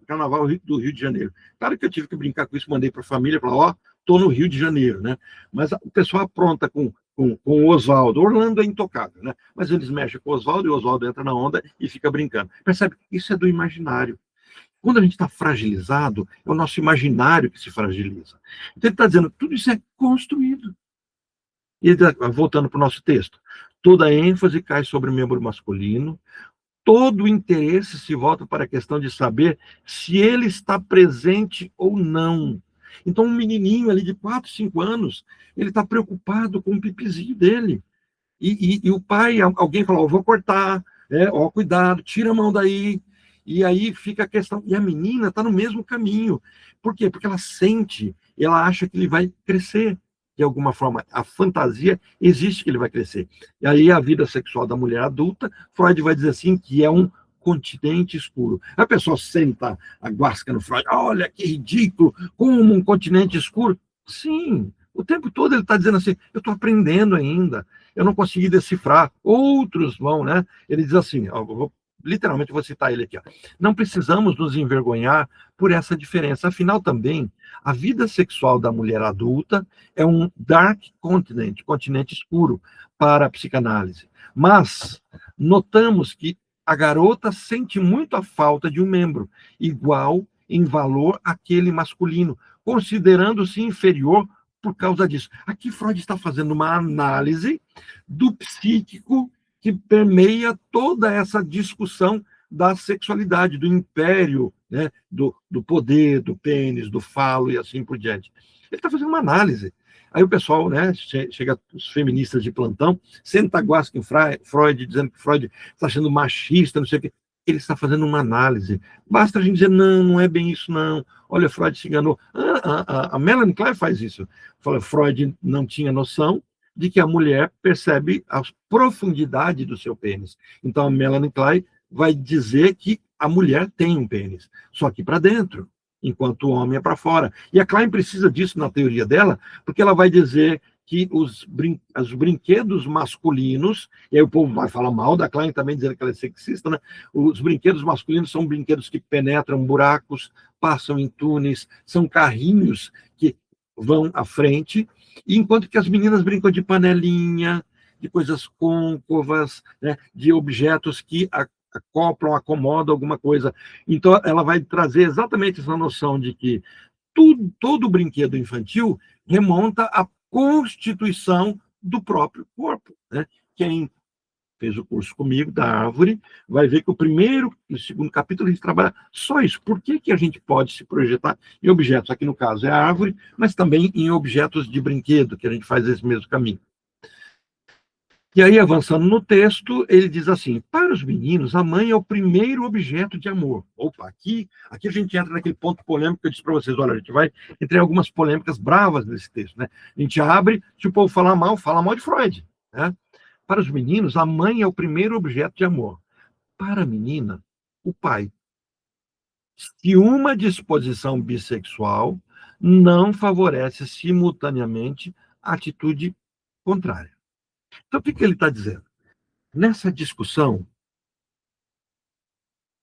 do Rio de Janeiro. Claro que eu tive que brincar com isso, mandei para a família, falar, ó, estou no Rio de Janeiro, né? Mas o pessoal apronta com o Oswaldo. Orlando é intocável, né? Mas eles mexem com o Oswaldo e o Oswaldo entra na onda e fica brincando. Percebe? Isso é do imaginário. Quando a gente está fragilizado, é o nosso imaginário que se fragiliza. Então ele está dizendo, tudo isso é construído. E voltando para o nosso texto, toda a ênfase cai sobre o membro masculino, todo o interesse se volta para a questão de saber se ele está presente ou não. Então um menininho ali de 4, 5 anos, ele está preocupado com o pipizinho dele. E o pai, alguém falou, vou cortar, Ó, cuidado, tira a mão daí. E aí fica a questão. E a menina está no mesmo caminho. Por quê? Porque ela sente, ela acha que ele vai crescer de alguma forma. A fantasia existe que ele vai crescer. E aí a vida sexual da mulher adulta, Freud vai dizer assim, que é um continente escuro. A pessoa senta a guasca no Freud, olha que ridículo, como um continente escuro. Sim, o tempo todo ele está dizendo assim, eu estou aprendendo ainda, eu não consegui decifrar. Outros vão, né? Ele diz assim, literalmente vou citar ele aqui, ó. Não precisamos nos envergonhar por essa diferença. Afinal, também, a vida sexual da mulher adulta é um dark continent, continente escuro para a psicanálise. Mas notamos que a garota sente muito a falta de um membro igual em valor àquele masculino, considerando-se inferior por causa disso. Aqui Freud está fazendo uma análise do psíquico que permeia toda essa discussão da sexualidade, do império, né, do poder, do pênis, do falo e assim por diante. Ele está fazendo uma análise. Aí o pessoal, né, chega os feministas de plantão, senta a guasca em Freud, dizendo que Freud está sendo machista, não sei o quê. Ele está fazendo uma análise. Basta a gente dizer, não, não é bem isso, não. Olha, Freud se enganou. A Melanie Klein faz isso. Fala, Freud não tinha noção de que a mulher percebe a profundidade do seu pênis. Então, a Melanie Klein vai dizer que a mulher tem um pênis, só que para dentro, enquanto o homem é para fora. E a Klein precisa disso na teoria dela, porque ela vai dizer que os brinquedos masculinos, e aí o povo vai falar mal da Klein também, dizendo que ela é sexista, né? Os brinquedos masculinos são brinquedos que penetram buracos, passam em túneis, são carrinhos que vão à frente, enquanto que as meninas brincam de panelinha, de coisas côncavas, né? De objetos que acoplam, acomodam alguma coisa. Então, ela vai trazer exatamente essa noção de que todo brinquedo infantil remonta à constituição do próprio corpo. Né? Quem fez o curso comigo, da árvore, vai ver que o primeiro e o segundo capítulo a gente trabalha só isso. Por que, que a gente pode se projetar em objetos? Aqui no caso é a árvore, mas também em objetos de brinquedo, que a gente faz esse mesmo caminho. E aí, avançando no texto, ele diz assim, para os meninos, a mãe é o primeiro objeto de amor. Opa, aqui a gente entra naquele ponto polêmico que eu disse para vocês, olha, a gente vai entrar em algumas polêmicas bravas nesse texto, né? A gente abre, se o povo fala mal de Freud, né? Para os meninos, a mãe é o primeiro objeto de amor. Para a menina, o pai. Se uma disposição bissexual não favorece simultaneamente a atitude contrária. Então, o que ele está dizendo? Nessa discussão,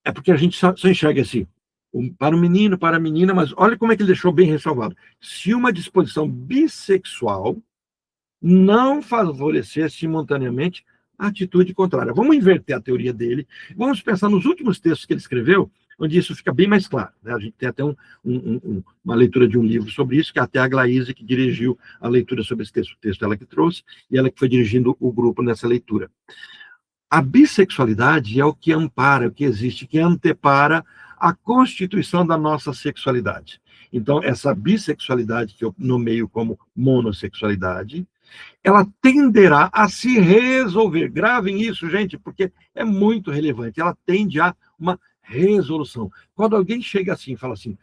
é porque a gente só enxerga assim, para o menino, para a menina, mas olha como é que ele deixou bem ressalvado. Se uma disposição bissexual não favorecer simultaneamente a atitude contrária. Vamos inverter a teoria dele, vamos pensar nos últimos textos que ele escreveu, onde isso fica bem mais claro. Né? A gente tem até uma leitura de um livro sobre isso, que é até a Glaíse que dirigiu a leitura sobre esse texto. O texto ela que trouxe, e ela que foi dirigindo o grupo nessa leitura. A bissexualidade é o que ampara, o que existe, que antepara a constituição da nossa sexualidade. Então, essa bissexualidade, que eu nomeio como monossexualidade, ela tenderá a se resolver. Gravem isso, gente, porque é muito relevante. Ela tende a uma resolução. Quando alguém chega assim e fala assim,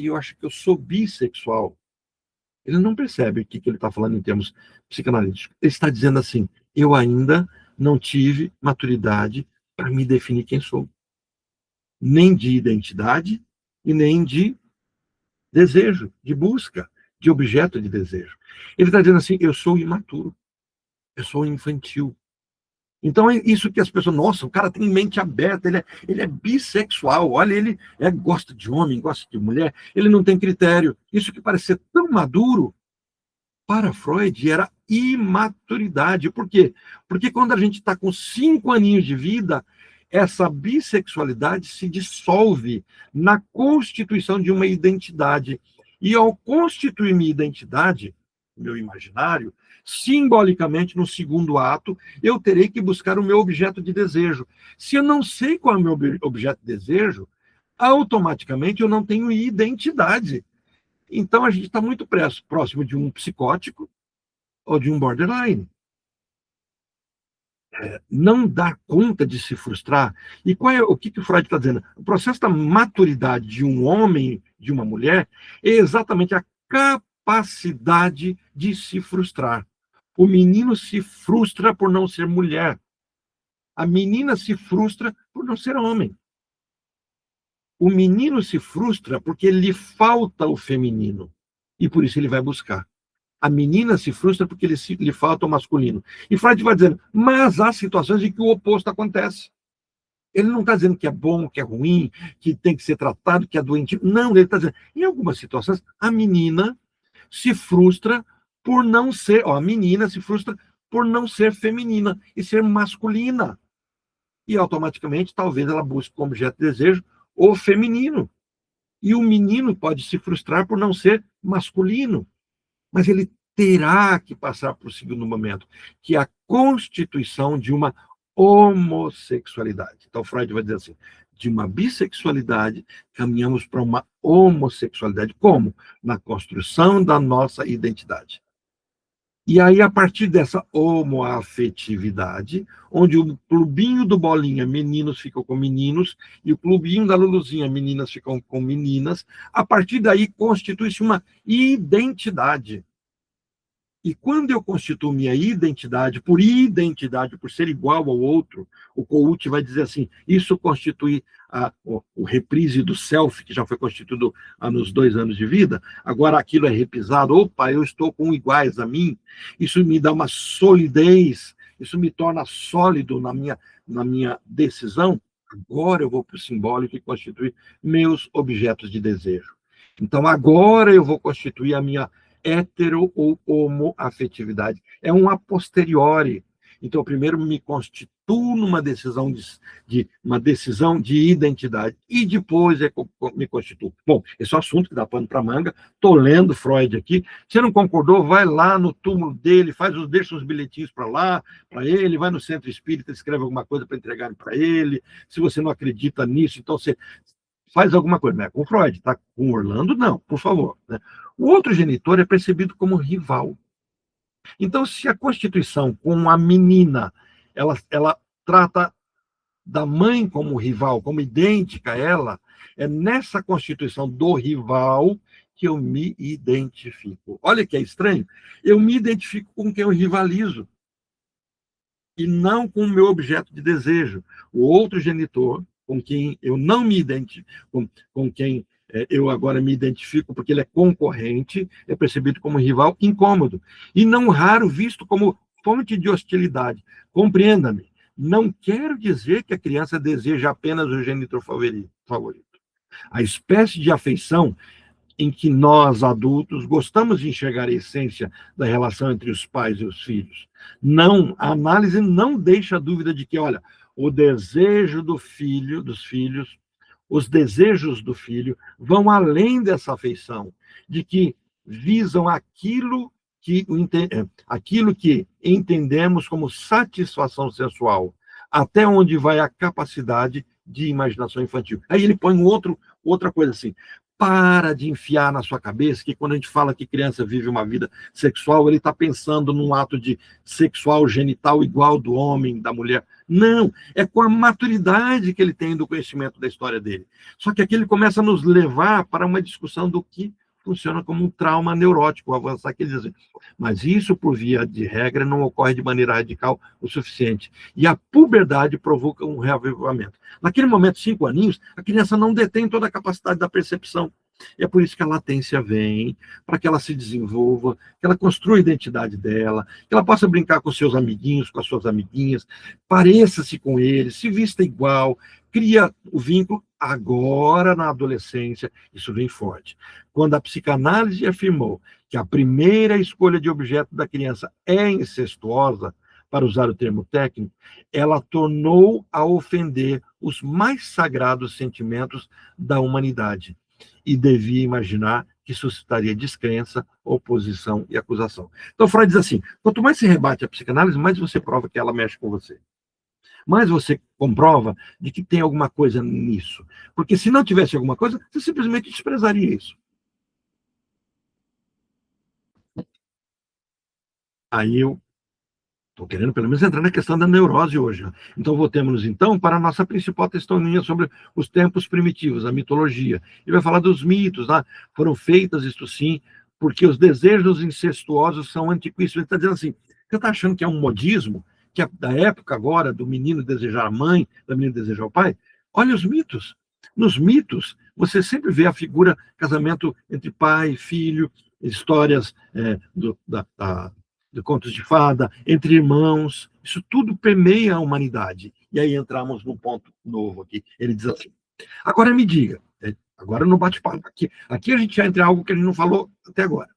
eu acho que eu sou bissexual, ele não percebe o que ele está falando em termos psicanalíticos. Ele está dizendo assim, eu ainda não tive maturidade para me definir quem sou. Nem de identidade e nem de desejo, de busca, de objeto de desejo. Ele está dizendo assim, eu sou imaturo, eu sou infantil. Então é isso que as pessoas, nossa, o cara tem mente aberta, ele é bissexual, olha, ele gosta de homem, gosta de mulher, ele não tem critério. Isso que parece ser tão maduro, para Freud era imaturidade. Por quê? Porque quando a gente está com 5 aninhos de vida, essa bissexualidade se dissolve na constituição de uma identidade. E ao constituir minha identidade, meu imaginário, simbolicamente, no segundo ato, eu terei que buscar o meu objeto de desejo. Se eu não sei qual é o meu objeto de desejo, automaticamente eu não tenho identidade. Então, a gente está muito próximo de um psicótico ou de um borderline. não dar conta de se frustrar. E o que o Freud está dizendo? O processo da maturidade de um homem, de uma mulher, é exatamente a capacidade de se frustrar. O menino se frustra por não ser mulher. A menina se frustra por não ser homem. O menino se frustra porque lhe falta o feminino. E por isso ele vai buscar. A menina se frustra porque lhe falta o masculino. E Freud vai dizendo, mas há situações em que o oposto acontece. Ele não está dizendo que é bom, que é ruim, que tem que ser tratado, que é doentio. Não, ele está dizendo, em algumas situações, a menina se frustra por não ser, a menina se frustra por não ser feminina e ser masculina. E automaticamente, talvez ela busque como objeto de desejo o feminino. E o menino pode se frustrar por não ser masculino. Mas ele terá que passar para o segundo momento, que é a constituição de uma homossexualidade. Então, Freud vai dizer assim, de uma bissexualidade, caminhamos para uma homossexualidade. Como? Na construção da nossa identidade. E aí, a partir dessa homoafetividade, onde o clubinho do Bolinha, meninos ficam com meninos, e o clubinho da Luluzinha, meninas ficam com meninas, a partir daí constitui-se uma identidade. E quando eu constituo minha identidade, por ser igual ao outro, o Coach vai dizer assim, isso constitui o reprise do self, que já foi constituído nos 2 anos de vida, agora aquilo é repisado, opa, eu estou com iguais a mim, isso me dá uma solidez, isso me torna sólido na minha decisão, agora eu vou para o simbólico e constituir meus objetos de desejo. Então, agora eu vou constituir a minha hetero ou homoafetividade. É um a posteriori. Então, primeiro me constituo numa decisão uma decisão de identidade e depois me constituo. Bom, esse é um assunto que dá pano para manga. Estou lendo Freud aqui. Se não concordou, vai lá no túmulo dele, deixa uns bilhetinhos para lá, para ele, vai no centro espírita, escreve alguma coisa para entregar para ele. Se você não acredita nisso, então você faz alguma coisa. Não é com Freud, tá? Com Orlando, não, por favor. Né? O outro genitor é percebido como rival. Então, se a Constituição, com a menina, ela trata da mãe como rival, como idêntica a ela, é nessa Constituição do rival que eu me identifico. Olha que é estranho. Eu me identifico com quem eu rivalizo e não com o meu objeto de desejo. O outro genitor, com quem eu não me identifico, com quem eu agora me identifico porque ele é concorrente, é percebido como rival incômodo. E não raro visto como fonte de hostilidade. Compreenda-me. Não quero dizer que a criança deseja apenas o genitor favorito. A espécie de afeição em que nós, adultos, gostamos de enxergar a essência da relação entre os pais e os filhos. Não, a análise não deixa dúvida de que, olha, o desejo dos filhos, os desejos do filho vão além dessa afeição, de que visam aquilo que entendemos como satisfação sensual, até onde vai a capacidade de imaginação infantil. Aí ele põe outra coisa assim, para de enfiar na sua cabeça que quando a gente fala que criança vive uma vida sexual, ele está pensando num ato de sexual genital igual do homem, da mulher. Não, é com a maturidade que ele tem do conhecimento da história dele. Só que aqui ele começa a nos levar para uma discussão do que funciona como um trauma neurótico, avançar, quer dizer, mas isso, por via de regra, não ocorre de maneira radical o suficiente. E a puberdade provoca um reavivamento. Naquele momento, 5 aninhos, a criança não detém toda a capacidade da percepção. E é por isso que a latência vem, para que ela se desenvolva, que ela construa a identidade dela, que ela possa brincar com seus amiguinhos, com as suas amiguinhas, pareça-se com eles, se vista igual, cria o vínculo. Agora, na adolescência, isso vem forte. Quando a psicanálise afirmou que a primeira escolha de objeto da criança é incestuosa, para usar o termo técnico, ela tornou a ofender os mais sagrados sentimentos da humanidade e devia imaginar que suscitaria descrença, oposição e acusação. Então, Freud diz assim, quanto mais se rebate a psicanálise, mais você prova que ela mexe com você. Mais você comprova de que tem alguma coisa nisso. Porque se não tivesse alguma coisa, você simplesmente desprezaria isso. Aí eu Estou querendo, pelo menos, entrar na questão da neurose hoje. Então, voltemos, então, para a nossa principal testemunha sobre os tempos primitivos, a mitologia. Ele vai falar dos mitos, né? Foram feitas, isto sim, porque os desejos incestuosos são antiquíssimos. Ele está dizendo assim, você está achando que é um modismo, que é da época agora, do menino desejar a mãe, da menina desejar o pai? Olha os mitos. Nos mitos, você sempre vê a figura casamento entre pai e filho, histórias de contos de fada, entre irmãos, isso tudo permeia a humanidade. E aí entramos num ponto novo aqui. Ele diz assim, agora me diga, agora no bate-papo, aqui a gente já entra em algo que a gente não falou até agora.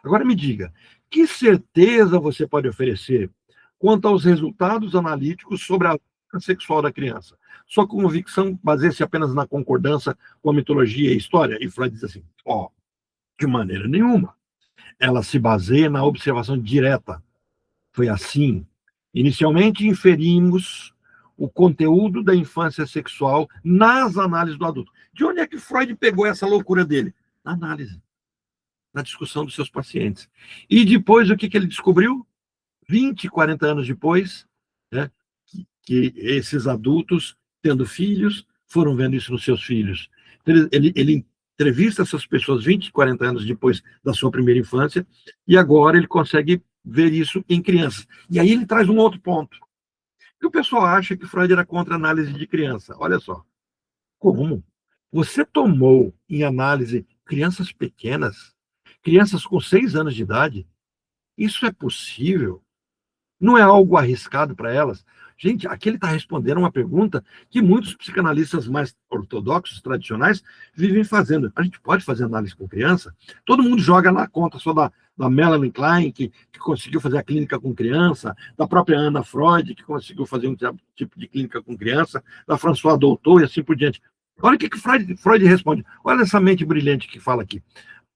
Agora me diga, que certeza você pode oferecer quanto aos resultados analíticos sobre a vida sexual da criança? Sua convicção baseia-se apenas na concordância com a mitologia e a história? E Freud diz assim, de maneira nenhuma. Ela se baseia na observação direta. Foi assim. Inicialmente, inferimos o conteúdo da infância sexual nas análises do adulto. De onde é que Freud pegou essa loucura dele? Na análise, na discussão dos seus pacientes. E depois, o que ele descobriu? 20, 40 anos depois, né, que esses adultos, tendo filhos, foram vendo isso nos seus filhos. Ele entrevista essas pessoas 20, 40 anos depois da sua primeira infância, e agora ele consegue ver isso em crianças. E aí ele traz um outro ponto. Que o pessoal acha que Freud era contra a análise de criança. Olha só. Como? Você tomou em análise crianças pequenas, crianças com 6 anos de idade? Isso é possível? Não é algo arriscado para elas? Gente, aqui ele está respondendo uma pergunta que muitos psicanalistas mais ortodoxos, tradicionais, vivem fazendo. A gente pode fazer análise com criança? Todo mundo joga na conta só da Melanie Klein, que conseguiu fazer a clínica com criança, da própria Anna Freud, que conseguiu fazer um tipo de clínica com criança, da François Doutor e assim por diante. Olha o que Freud responde. Olha essa mente brilhante que fala aqui.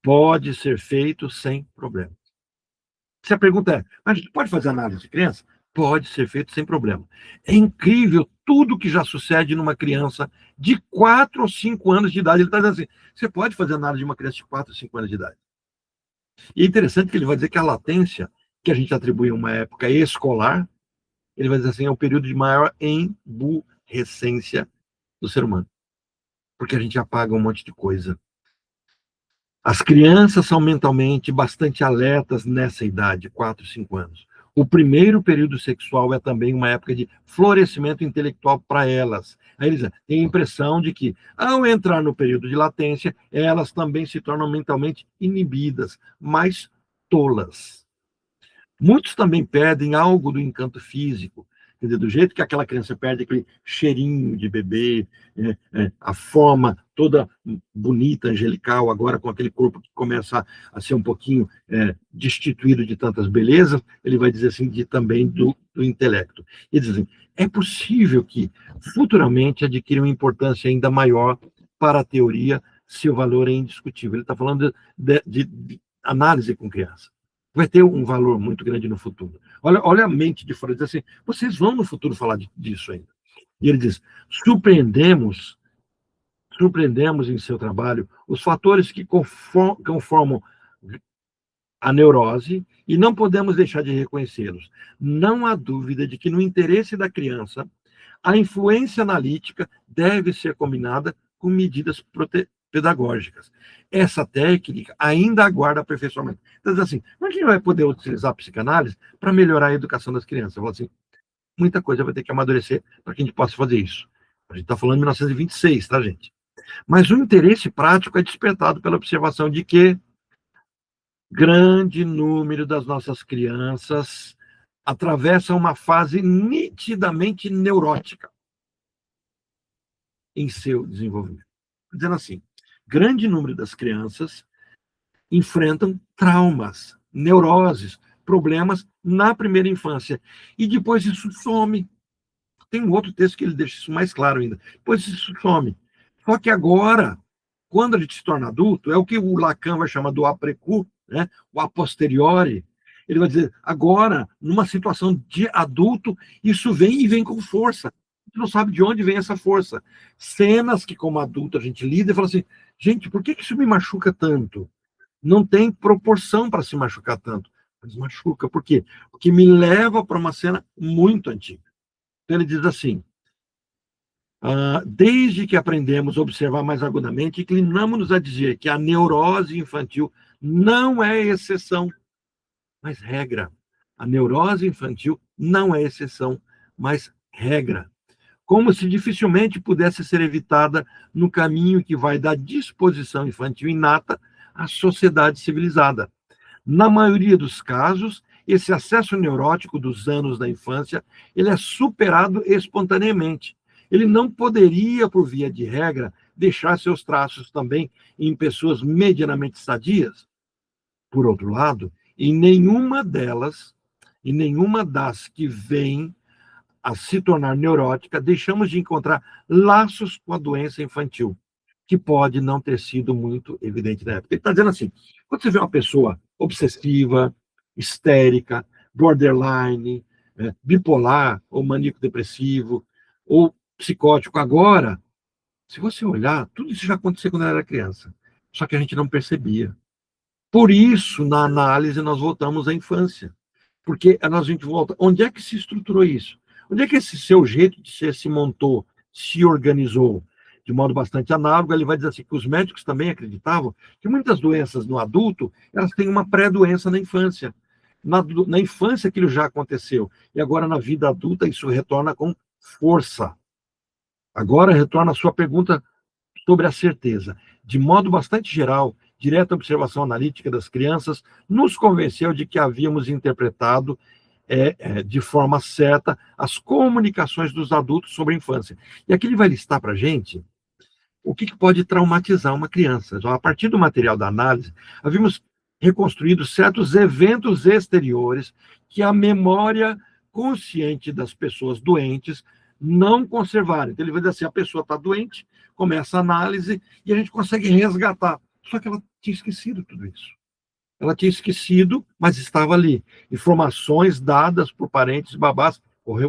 Pode ser feito sem problema. Se a pergunta é, mas a gente pode fazer análise de criança? Pode ser feito sem problema. É incrível tudo que já sucede numa criança de 4 ou 5 anos de idade. Ele está dizendo assim, você pode fazer análise de uma criança de 4 ou 5 anos de idade. E é interessante que ele vai dizer que a latência, que a gente atribui a uma época escolar, ele vai dizer assim, é o período de maior emburrecência do ser humano. Porque a gente apaga um monte de coisa. As crianças são mentalmente bastante alertas nessa idade, 4, 5 anos. O primeiro período sexual é também uma época de florescimento intelectual para elas. Aí eles têm a impressão de que, ao entrar no período de latência, elas também se tornam mentalmente inibidas, mais tolas. Muitos também perdem algo do encanto físico. Quer dizer, do jeito que aquela criança perde aquele cheirinho de bebê, a forma toda bonita, angelical, agora com aquele corpo que começa a ser um pouquinho destituído de tantas belezas, ele vai dizer assim, também do intelecto. E dizem, é possível que futuramente adquira uma importância ainda maior para a teoria, seu valor é indiscutível. Ele está falando de análise com criança. Vai ter um valor muito grande no futuro. Olha a mente de Freud, diz assim, vocês vão no futuro falar disso ainda. E ele diz, surpreendemos em seu trabalho os fatores que conformam a neurose e não podemos deixar de reconhecê-los. Não há dúvida de que no interesse da criança, a influência analítica deve ser combinada com medidas pedagógicas. Essa técnica ainda aguarda aperfeiçoamento. Então, assim, mas quem vai poder utilizar a psicanálise para melhorar a educação das crianças? Eu falo assim, muita coisa vai ter que amadurecer para que a gente possa fazer isso. A gente está falando de 1926, tá, gente? Mas o interesse prático é despertado pela observação de que grande número das nossas crianças atravessam uma fase nitidamente neurótica em seu desenvolvimento. Dizendo assim, grande número das crianças enfrentam traumas, neuroses, problemas na primeira infância. E depois isso some. Tem um outro texto que ele deixa isso mais claro ainda. Depois isso some. Só que agora, quando a gente se torna adulto, é o que o Lacan vai chamar do après-coup, né? O a posteriori. Ele vai dizer, agora, numa situação de adulto, isso vem e vem com força. A gente não sabe de onde vem essa força. Cenas que, como adulto, a gente lida e fala assim, gente, por que isso me machuca tanto? Não tem proporção para se machucar tanto. Mas machuca. Por quê? Porque me leva para uma cena muito antiga. Então ele diz assim: desde que aprendemos a observar mais agudamente, inclinamos-nos a dizer que a neurose infantil não é exceção, mas regra. A neurose infantil não é exceção, mas regra. Como se dificilmente pudesse ser evitada no caminho que vai da disposição infantil inata à sociedade civilizada. Na maioria dos casos, esse acesso neurótico dos anos da infância, ele é superado espontaneamente. Ele não poderia, por via de regra, deixar seus traços também em pessoas medianamente sadias. Por outro lado, em nenhuma das que vêm a se tornar neurótica, deixamos de encontrar laços com a doença infantil, que pode não ter sido muito evidente na época. Ele está dizendo assim: quando você vê uma pessoa obsessiva, histérica, borderline, bipolar, ou maníaco-depressivo, ou psicótico agora, se você olhar, tudo isso já aconteceu quando ela era criança, só que a gente não percebia. Por isso, na análise, nós voltamos à infância. Porque a gente volta. Onde é que se estruturou isso? Onde é que esse seu jeito de ser se montou, se organizou? De modo bastante análogo, ele vai dizer assim, que os médicos também acreditavam que muitas doenças no adulto, elas têm uma pré-doença na infância. Na infância aquilo já aconteceu. E agora, na vida adulta, isso retorna com força. Agora retorna a sua pergunta sobre a certeza. De modo bastante geral, direta observação analítica das crianças nos convenceu de que havíamos interpretado de forma certa as comunicações dos adultos sobre a infância. E aqui ele vai listar para a gente o que pode traumatizar uma criança. Então, a partir do material da análise, havíamos reconstruído certos eventos exteriores que a memória consciente das pessoas doentes não conservaram. Então, ele vai dizer assim, a pessoa está doente, começa a análise e a gente consegue resgatar. Só que ela tinha esquecido tudo isso. Ela tinha esquecido, mas estava ali. Informações dadas por parentes e babás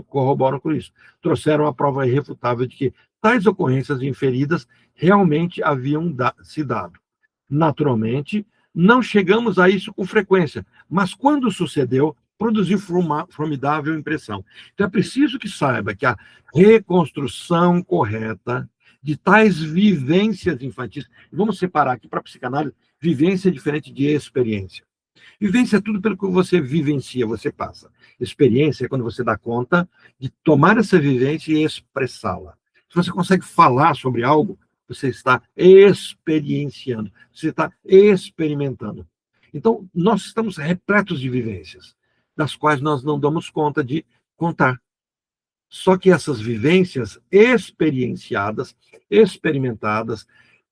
corroboram com isso. Trouxeram a prova irrefutável de que tais ocorrências inferidas realmente haviam se dado. Naturalmente, não chegamos a isso com frequência, mas quando sucedeu, produziu uma formidável impressão. Então é preciso que saiba que a reconstrução correta de tais vivências infantis, vamos separar aqui para a psicanálise, vivência é diferente de experiência. Vivência é tudo pelo que você vivencia, você passa. Experiência é quando você dá conta de tomar essa vivência e expressá-la. Se você consegue falar sobre algo, você está experienciando, você está experimentando. Então, nós estamos repletos de vivências, das quais nós não damos conta de contar. Só que essas vivências experienciadas, experimentadas,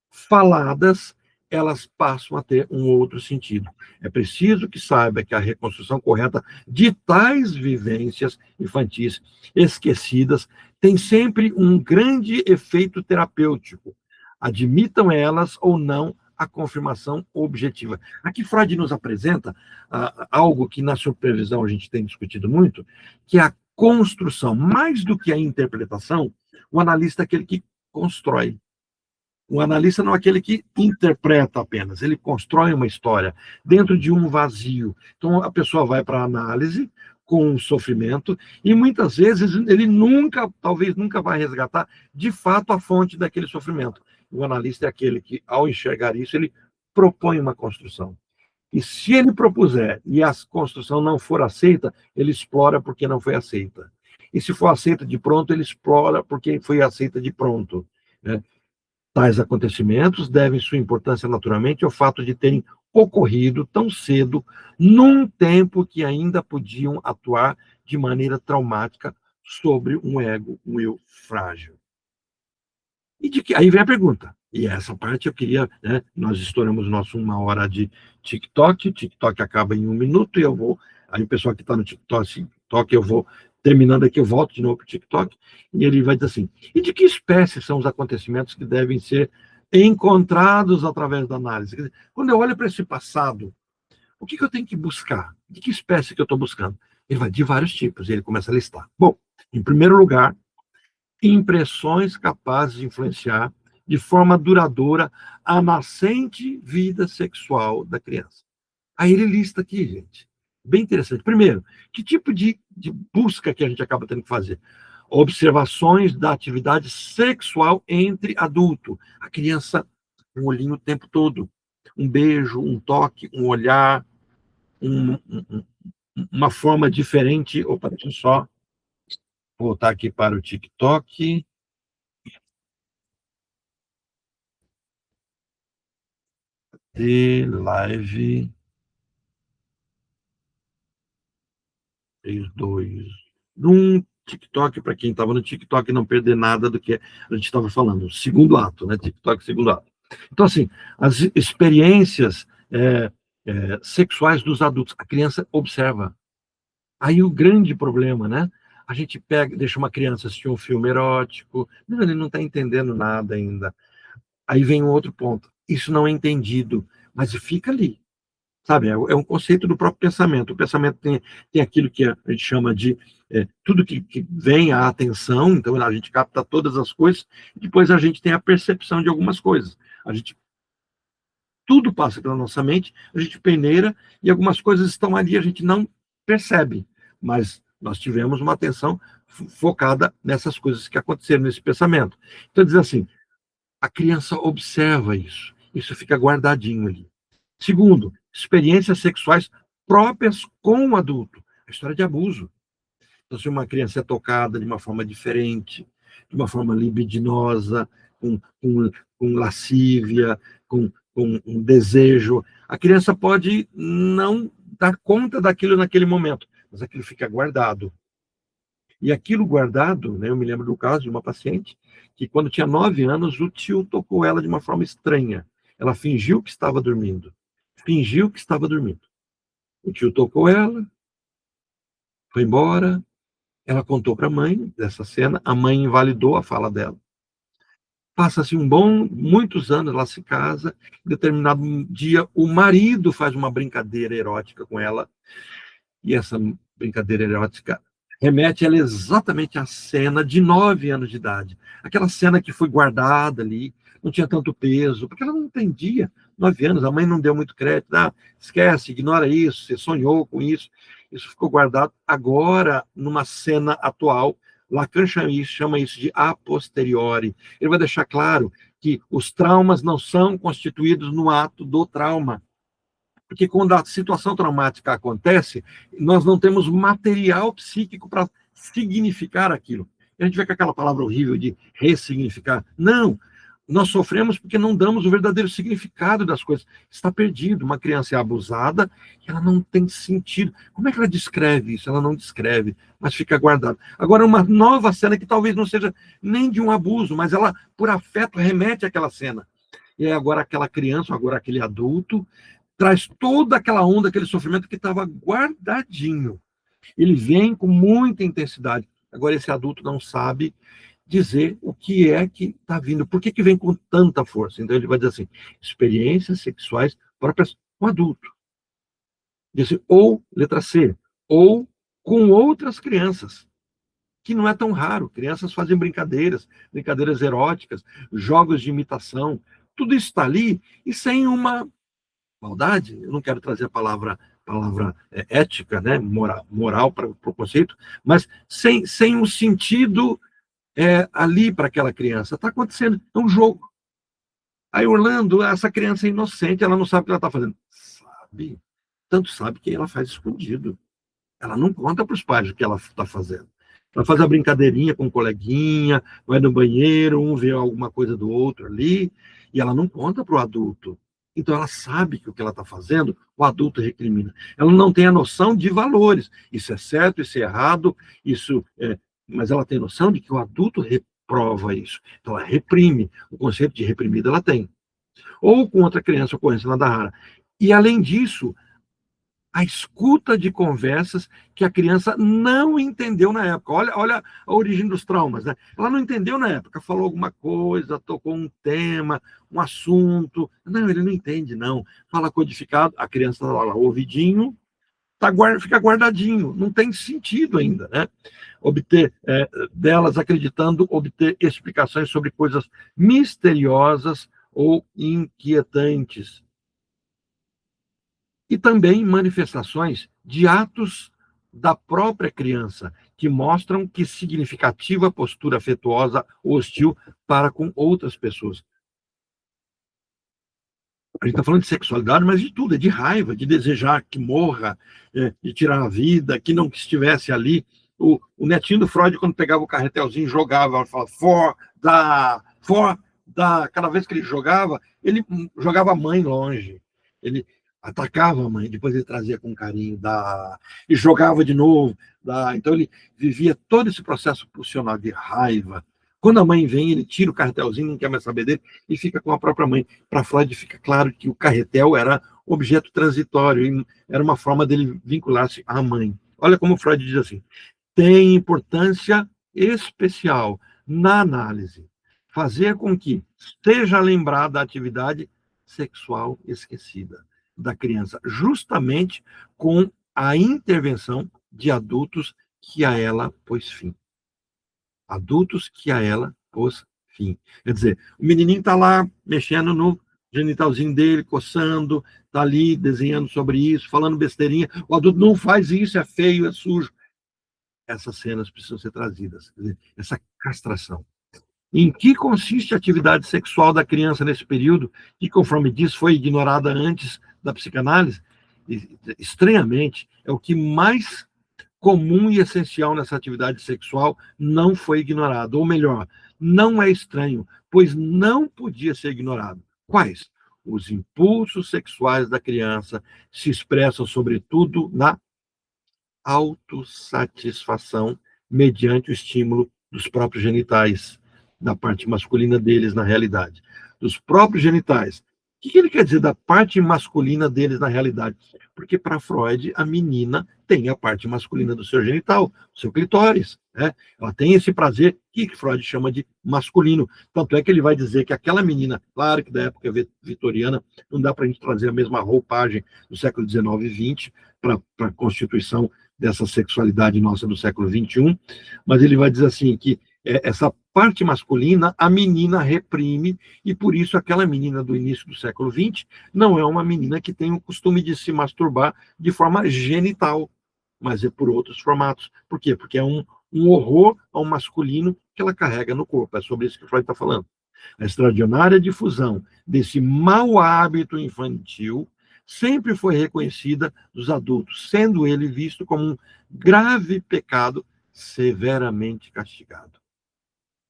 faladas, elas passam a ter um outro sentido. É preciso que saiba que a reconstrução correta de tais vivências infantis esquecidas tem sempre um grande efeito terapêutico. Admitam elas ou não a confirmação objetiva. Aqui Freud nos apresenta algo que na supervisão a gente tem discutido muito, que é a construção. Mais do que a interpretação, o analista é aquele que constrói. O analista não é aquele que interpreta apenas, ele constrói uma história dentro de um vazio. Então, a pessoa vai para a análise com um sofrimento e muitas vezes ele talvez nunca vai resgatar de fato a fonte daquele sofrimento. O analista é aquele que, ao enxergar isso, ele propõe uma construção. E se ele propuser e a construção não for aceita, ele explora porque não foi aceita. E se for aceita de pronto, ele explora porque foi aceita de pronto, né? Tais acontecimentos devem sua importância naturalmente ao fato de terem ocorrido tão cedo, num tempo que ainda podiam atuar de maneira traumática sobre um ego, um eu frágil. Aí vem a pergunta, e essa parte eu queria, né, nós estouramos nosso 1 hora de TikTok, o TikTok acaba em 1 minuto, e aí o pessoal que está no TikTok, eu vou terminando aqui, eu volto de novo para o TikTok, e ele vai dizer assim, e de que espécie são os acontecimentos que devem ser encontrados através da análise? Quer dizer, quando eu olho para esse passado, o que eu tenho que buscar? De que espécie que eu estou buscando? Ele vai de vários tipos, e ele começa a listar. Bom, em primeiro lugar, impressões capazes de influenciar de forma duradoura a nascente vida sexual da criança. Aí ele lista aqui, gente, bem interessante. Primeiro, que tipo de busca que a gente acaba tendo que fazer? Observações da atividade sexual entre adulto. A criança, um olhinho o tempo todo. Um beijo, um toque, um olhar, uma forma diferente. Opa, deixa eu só voltar aqui para o TikTok. De live 3, 2, 1. TikTok, para quem estava no TikTok, não perder nada do que a gente estava falando. Segundo ato, né? TikTok, segundo ato. Então, assim, as experiências sexuais dos adultos, a criança observa. Aí o grande problema, né? A gente pega, deixa uma criança assistir um filme erótico, não, ele não está entendendo nada ainda. Aí vem um outro ponto. Isso não é entendido, mas fica ali. Sabe, é um conceito do próprio pensamento. O pensamento tem aquilo que a gente chama de tudo que vem à atenção, então a gente capta todas as coisas, e depois a gente tem a percepção de algumas coisas. Tudo passa pela nossa mente, a gente peneira, e algumas coisas estão ali, a gente não percebe, mas nós tivemos uma atenção focada nessas coisas que aconteceram nesse pensamento. Então, diz assim, a criança observa isso fica guardadinho ali. Segundo, experiências sexuais próprias com o adulto. A história de abuso. Então, se uma criança é tocada de uma forma diferente, de uma forma libidinosa, com lascívia, com um desejo, a criança pode não dar conta daquilo naquele momento, mas aquilo fica guardado. E aquilo guardado, né, eu me lembro do caso de uma paciente que, quando tinha 9 anos, o tio tocou ela de uma forma estranha. Ela fingiu que estava dormindo. Fingiu que estava dormindo. O tio tocou ela, foi embora. Ela contou para a mãe dessa cena. A mãe invalidou a fala dela. Passa-se muitos anos, ela se casa. Em determinado dia, o marido faz uma brincadeira erótica com ela. E essa brincadeira erótica remete ela exatamente à cena de 9 anos de idade. Aquela cena que foi guardada ali, não tinha tanto peso, porque ela não entendia. 9 anos, a mãe não deu muito crédito. Esquece, ignora isso, você sonhou com isso. Isso ficou guardado. Agora, numa cena atual, Lacan chama isso de a posteriori. Ele vai deixar claro que os traumas não são constituídos no ato do trauma. Porque quando a situação traumática acontece, nós não temos material psíquico para significar aquilo. E a gente vê com aquela palavra horrível de ressignificar. Não, nós sofremos porque não damos o verdadeiro significado das coisas. Está perdido. Uma criança é abusada e ela não tem sentido. Como é que ela descreve isso? Ela não descreve, mas fica guardada. Agora, uma nova cena que talvez não seja nem de um abuso, mas ela, por afeto, remete àquela cena. E aí agora aquela criança, agora aquele adulto, traz toda aquela onda, aquele sofrimento que estava guardadinho. Ele vem com muita intensidade. Agora, esse adulto não sabe dizer o que é que está vindo, por que vem com tanta força. Então, ele vai dizer assim, experiências sexuais próprias com adulto. Diz, ou, letra C, ou com outras crianças, que não é tão raro. Crianças fazem brincadeiras eróticas, jogos de imitação, tudo isso está ali, e sem uma maldade, eu não quero trazer a palavra ética, né, moral para o conceito, mas sem um sentido ali para aquela criança. Está acontecendo, é um jogo. Aí Orlando, essa criança é inocente, ela não sabe o que ela está fazendo. Sabe, tanto sabe que ela faz escondido. Ela não conta para os pais o que ela está fazendo. Ela faz a brincadeirinha com o coleguinha, vai no banheiro, um vê alguma coisa do outro ali, e ela não conta para o adulto. Então, ela sabe que o que ela está fazendo, o adulto recrimina. Ela não tem a noção de valores. Isso é certo, isso é errado, mas ela tem noção de que o adulto reprova isso. Então, ela reprime. O conceito de reprimida ela tem. Ou com outra criança, ocorrência nada rara. E, além disso, a escuta de conversas que a criança não entendeu na época. Olha a origem dos traumas, né? Ela não entendeu na época, falou alguma coisa, tocou um tema, um assunto. Não, ele não entende, não. Fala codificado, a criança está lá, o ouvidinho, fica guardadinho, não tem sentido ainda, né? Delas acreditando obter explicações sobre coisas misteriosas ou inquietantes. e também manifestações de atos da própria criança, que mostram que significativa postura afetuosa ou hostil para com outras pessoas. A gente está falando de sexualidade, mas de tudo, é de raiva, de desejar que morra, de tirar a vida, que não estivesse ali. O netinho do Freud, quando pegava o carretelzinho, jogava, falava, for, dá. Cada vez que ele jogava a mãe longe. Ele atacava a mãe, depois ele trazia com carinho, dá, e jogava de novo, dá. Então ele vivia todo esse processo pulsional de raiva. Quando a mãe vem, ele tira o carretelzinho, não quer mais saber dele, e fica com a própria mãe. Para Freud fica claro que o carretel era objeto transitório, era uma forma dele vincular-se à mãe. Olha como Freud diz assim: tem importância especial na análise fazer com que seja lembrada a atividade sexual esquecida da criança, justamente com a intervenção de adultos que a ela pôs fim. Adultos que a ela pôs fim. Quer dizer, o menininho está lá mexendo no genitalzinho dele, coçando, está ali desenhando sobre isso, falando besteirinha. O adulto não faz isso, é feio, é sujo. Essas cenas precisam ser trazidas. Quer dizer, essa castração. Em que consiste a atividade sexual da criança nesse período, que, conforme diz, foi ignorada antes da psicanálise? Estranhamente, é o que mais comum e essencial nessa atividade sexual não foi ignorado. Ou melhor, não é estranho, pois não podia ser ignorado. Quais? Os impulsos sexuais da criança se expressam, sobretudo, na autossatisfação mediante o estímulo dos próprios genitais, da parte masculina deles na realidade. Dos próprios genitais. O que ele quer dizer da parte masculina deles na realidade? Porque para Freud, a menina tem a parte masculina do seu genital, do seu clitóris. Né? Ela tem esse prazer que Freud chama de masculino. Tanto é que ele vai dizer que aquela menina, claro que da época vitoriana, não dá para a gente trazer a mesma roupagem do século XIX e XX para a constituição dessa sexualidade nossa do século XXI, mas ele vai dizer assim que essa parte masculina a menina reprime, e por isso aquela menina do início do século XX não é uma menina que tem o costume de se masturbar de forma genital, mas é por outros formatos. Por quê? Porque é um horror ao masculino que ela carrega no corpo. É sobre isso que o Freud está falando. A extraordinária difusão desse mau hábito infantil sempre foi reconhecida dos adultos, sendo ele visto como um grave pecado severamente castigado.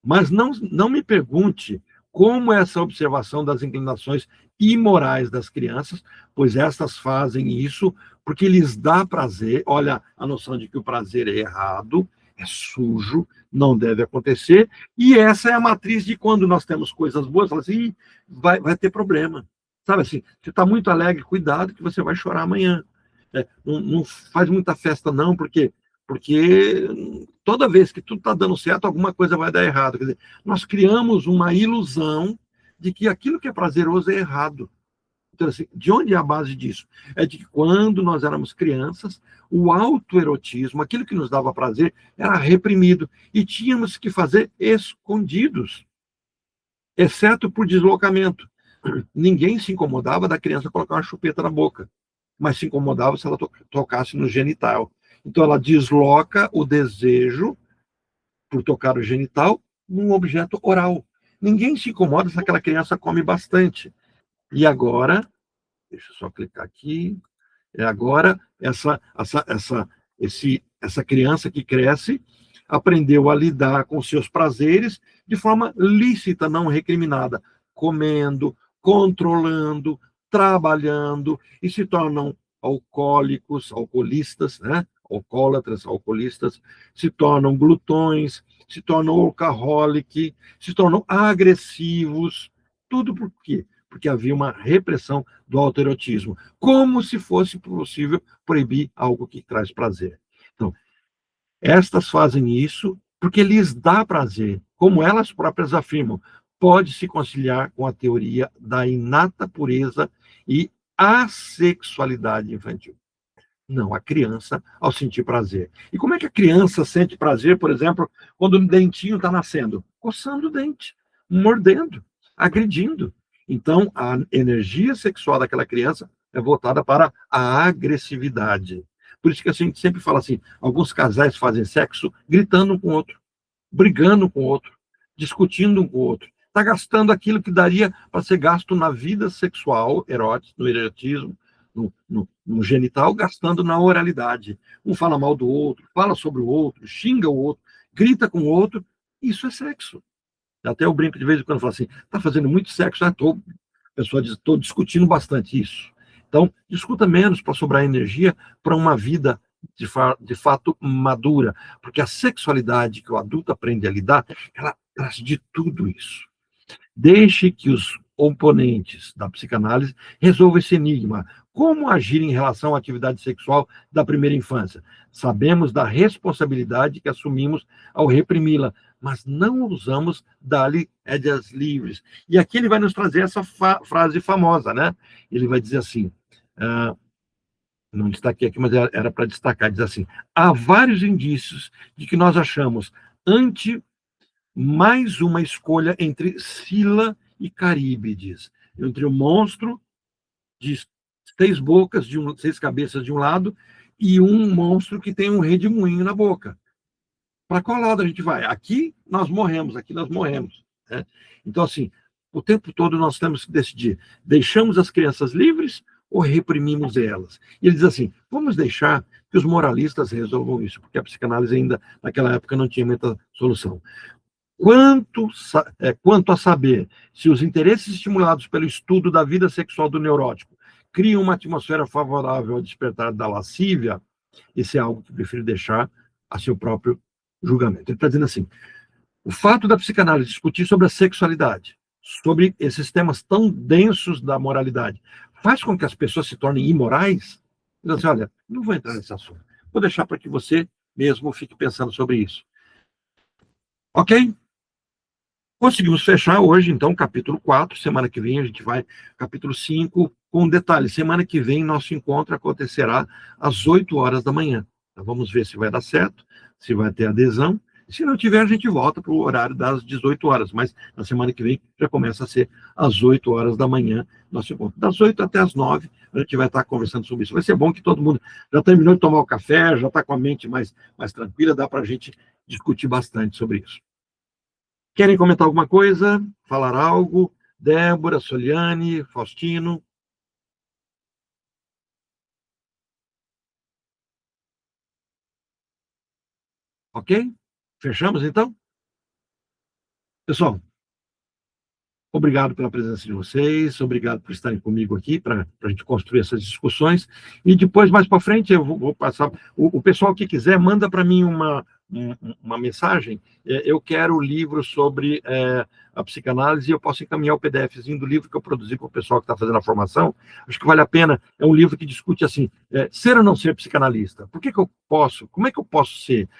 Mas não me pergunte como essa observação das inclinações imorais das crianças, pois estas fazem isso porque lhes dá prazer. Olha a noção de que o prazer é errado, é sujo, não deve acontecer, e essa é a matriz de quando nós temos coisas boas, fala assim, vai ter problema. Sabe assim, você está muito alegre, cuidado que você vai chorar amanhã. Não faz muita festa não, porque toda vez que tudo está dando certo, alguma coisa vai dar errado. Quer dizer, nós criamos uma ilusão de que aquilo que é prazeroso é errado. Então, assim, de onde é a base disso? É de que quando nós éramos crianças, o autoerotismo, aquilo que nos dava prazer, era reprimido e tínhamos que fazer escondidos, exceto por deslocamento. Ninguém se incomodava da criança colocar uma chupeta na boca, mas se incomodava se ela tocasse no genital. Então, ela desloca o desejo por tocar o genital num objeto oral. Ninguém se incomoda se aquela criança come bastante. E agora, deixa eu só clicar aqui, agora essa criança que cresce aprendeu a lidar com seus prazeres de forma lícita, não recriminada, comendo, controlando, trabalhando, e se tornam alcoólicos, alcoolistas, né? Alcoólatras, alcoolistas, se tornam glutões, se tornam workaholic, se tornam agressivos. Tudo por quê? Porque havia uma repressão do autoerotismo, como se fosse possível proibir algo que traz prazer. Então, estas fazem isso porque lhes dá prazer, como elas próprias afirmam, pode se conciliar com a teoria da inata pureza e assexualidade infantil. Não, a criança ao sentir prazer. E como é que a criança sente prazer, por exemplo, quando o dentinho está nascendo? Coçando o dente, mordendo, agredindo. Então, a energia sexual daquela criança é voltada para a agressividade. Por isso que a gente sempre fala assim, alguns casais fazem sexo gritando um com o outro, brigando com o outro, discutindo um com o outro. Está gastando aquilo que daria para ser gasto na vida sexual, erótica, no erotismo, no genital, gastando na oralidade. Um fala mal do outro, fala sobre o outro, xinga o outro, grita com o outro. Isso é sexo. Até eu brinco de vez em quando, falo assim, está fazendo muito sexo, a pessoa diz, estou discutindo bastante isso. Então, discuta menos para sobrar energia para uma vida de fato madura, porque a sexualidade que o adulto aprende a lidar, ela traz de tudo isso. Deixe que os oponentes da psicanálise resolvam esse enigma. Como agir em relação à atividade sexual da primeira infância? Sabemos da responsabilidade que assumimos ao reprimi-la, mas não ousamos dar-lhe rédeas livres. E aqui ele vai nos trazer essa frase famosa, né? Ele vai dizer assim, não destaquei aqui, mas era para destacar, diz assim, há vários indícios de que nós achamos mais uma escolha entre Sila e Caríbides, entre o monstro de 6 bocas, 6 cabeças de um lado, e um monstro que tem um redemoinho na boca. Para qual lado a gente vai? Aqui nós morremos, aqui nós morremos. Né? Então, assim, o tempo todo nós temos que decidir, deixamos as crianças livres ou reprimimos elas? E ele diz assim, vamos deixar que os moralistas resolvam isso, porque a psicanálise ainda, naquela época, não tinha muita solução. Quanto a saber se os interesses estimulados pelo estudo da vida sexual do neurótico criam uma atmosfera favorável ao despertar da lascívia, isso é algo que eu prefiro deixar a seu próprio julgamento. Ele está dizendo assim, o fato da psicanálise discutir sobre a sexualidade, sobre esses temas tão densos da moralidade, faz com que as pessoas se tornem imorais? Ele diz assim, olha, não vou entrar nesse assunto, vou deixar para que você mesmo fique pensando sobre isso. Ok? Conseguimos fechar hoje, então, capítulo 4. Semana que vem a gente vai capítulo 5, com detalhe. Semana que vem nosso encontro acontecerá às 8 horas da manhã. Então, vamos ver se vai dar certo, se vai ter adesão. Se não tiver, a gente volta para o horário das 18 horas. Mas na semana que vem já começa a ser às 8 horas da manhã nosso encontro. Das 8 até as 9, a gente vai estar conversando sobre isso. Vai ser bom que todo mundo já terminou de tomar o café, já está com a mente mais tranquila, dá para a gente discutir bastante sobre isso. Querem comentar alguma coisa? Falar algo? Débora, Soliane, Faustino? Ok? Fechamos, então? Pessoal, obrigado pela presença de vocês, obrigado por estarem comigo aqui para a gente construir essas discussões. E depois, mais para frente, eu vou passar. O pessoal que quiser, manda para mim uma mensagem. Eu quero o livro sobre a psicanálise e eu posso encaminhar o PDFzinho do livro que eu produzi para o pessoal que está fazendo a formação. Acho que vale a pena. É um livro que discute assim, ser ou não ser psicanalista. Por que eu posso? Como é que eu posso ser?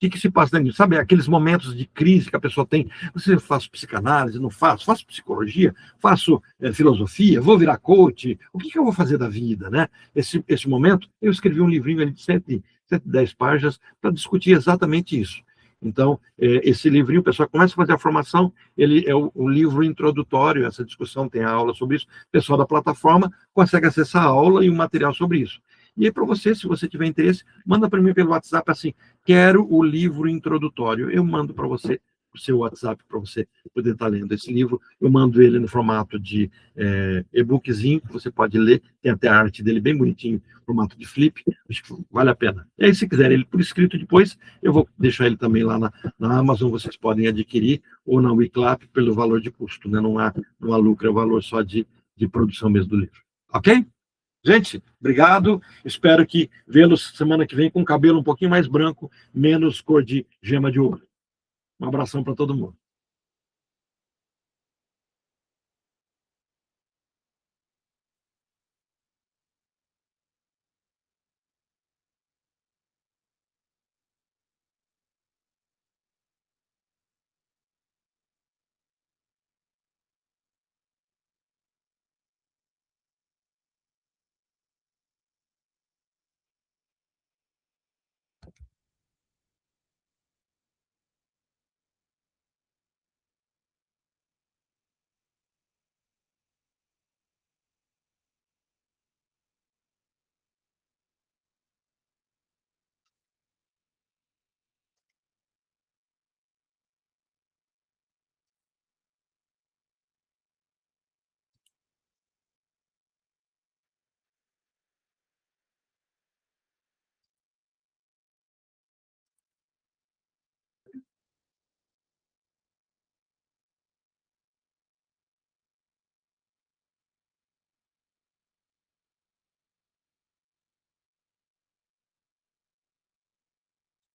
O que se passa dentro? Sabe, aqueles momentos de crise que a pessoa tem. Você faz psicanálise, não faço? Faço psicologia, faço filosofia, vou virar coach. O que eu vou fazer da vida, né? Esse momento, eu escrevi um livrinho ali de 110 páginas para discutir exatamente isso. Então, esse livrinho, o pessoal começa a fazer a formação, ele é o livro introdutório, essa discussão tem a aula sobre isso, o pessoal da plataforma consegue acessar a aula e o material sobre isso. E aí, para você, se você tiver interesse, manda para mim pelo WhatsApp assim, quero o livro introdutório. Eu mando para você o seu WhatsApp para você poder estar lendo esse livro. Eu mando ele no formato de e-bookzinho, que você pode ler, tem até a arte dele bem bonitinho, formato de flip, acho que vale a pena. E aí, se quiser ele por escrito depois, eu vou deixar ele também lá na Amazon, vocês podem adquirir, ou na Wiclap pelo valor de custo, né? Não há lucro, é o valor só de produção mesmo do livro. Ok? Gente, obrigado. Espero que vê-los semana que vem com o cabelo um pouquinho mais branco, menos cor de gema de ouro. Um abração para todo mundo.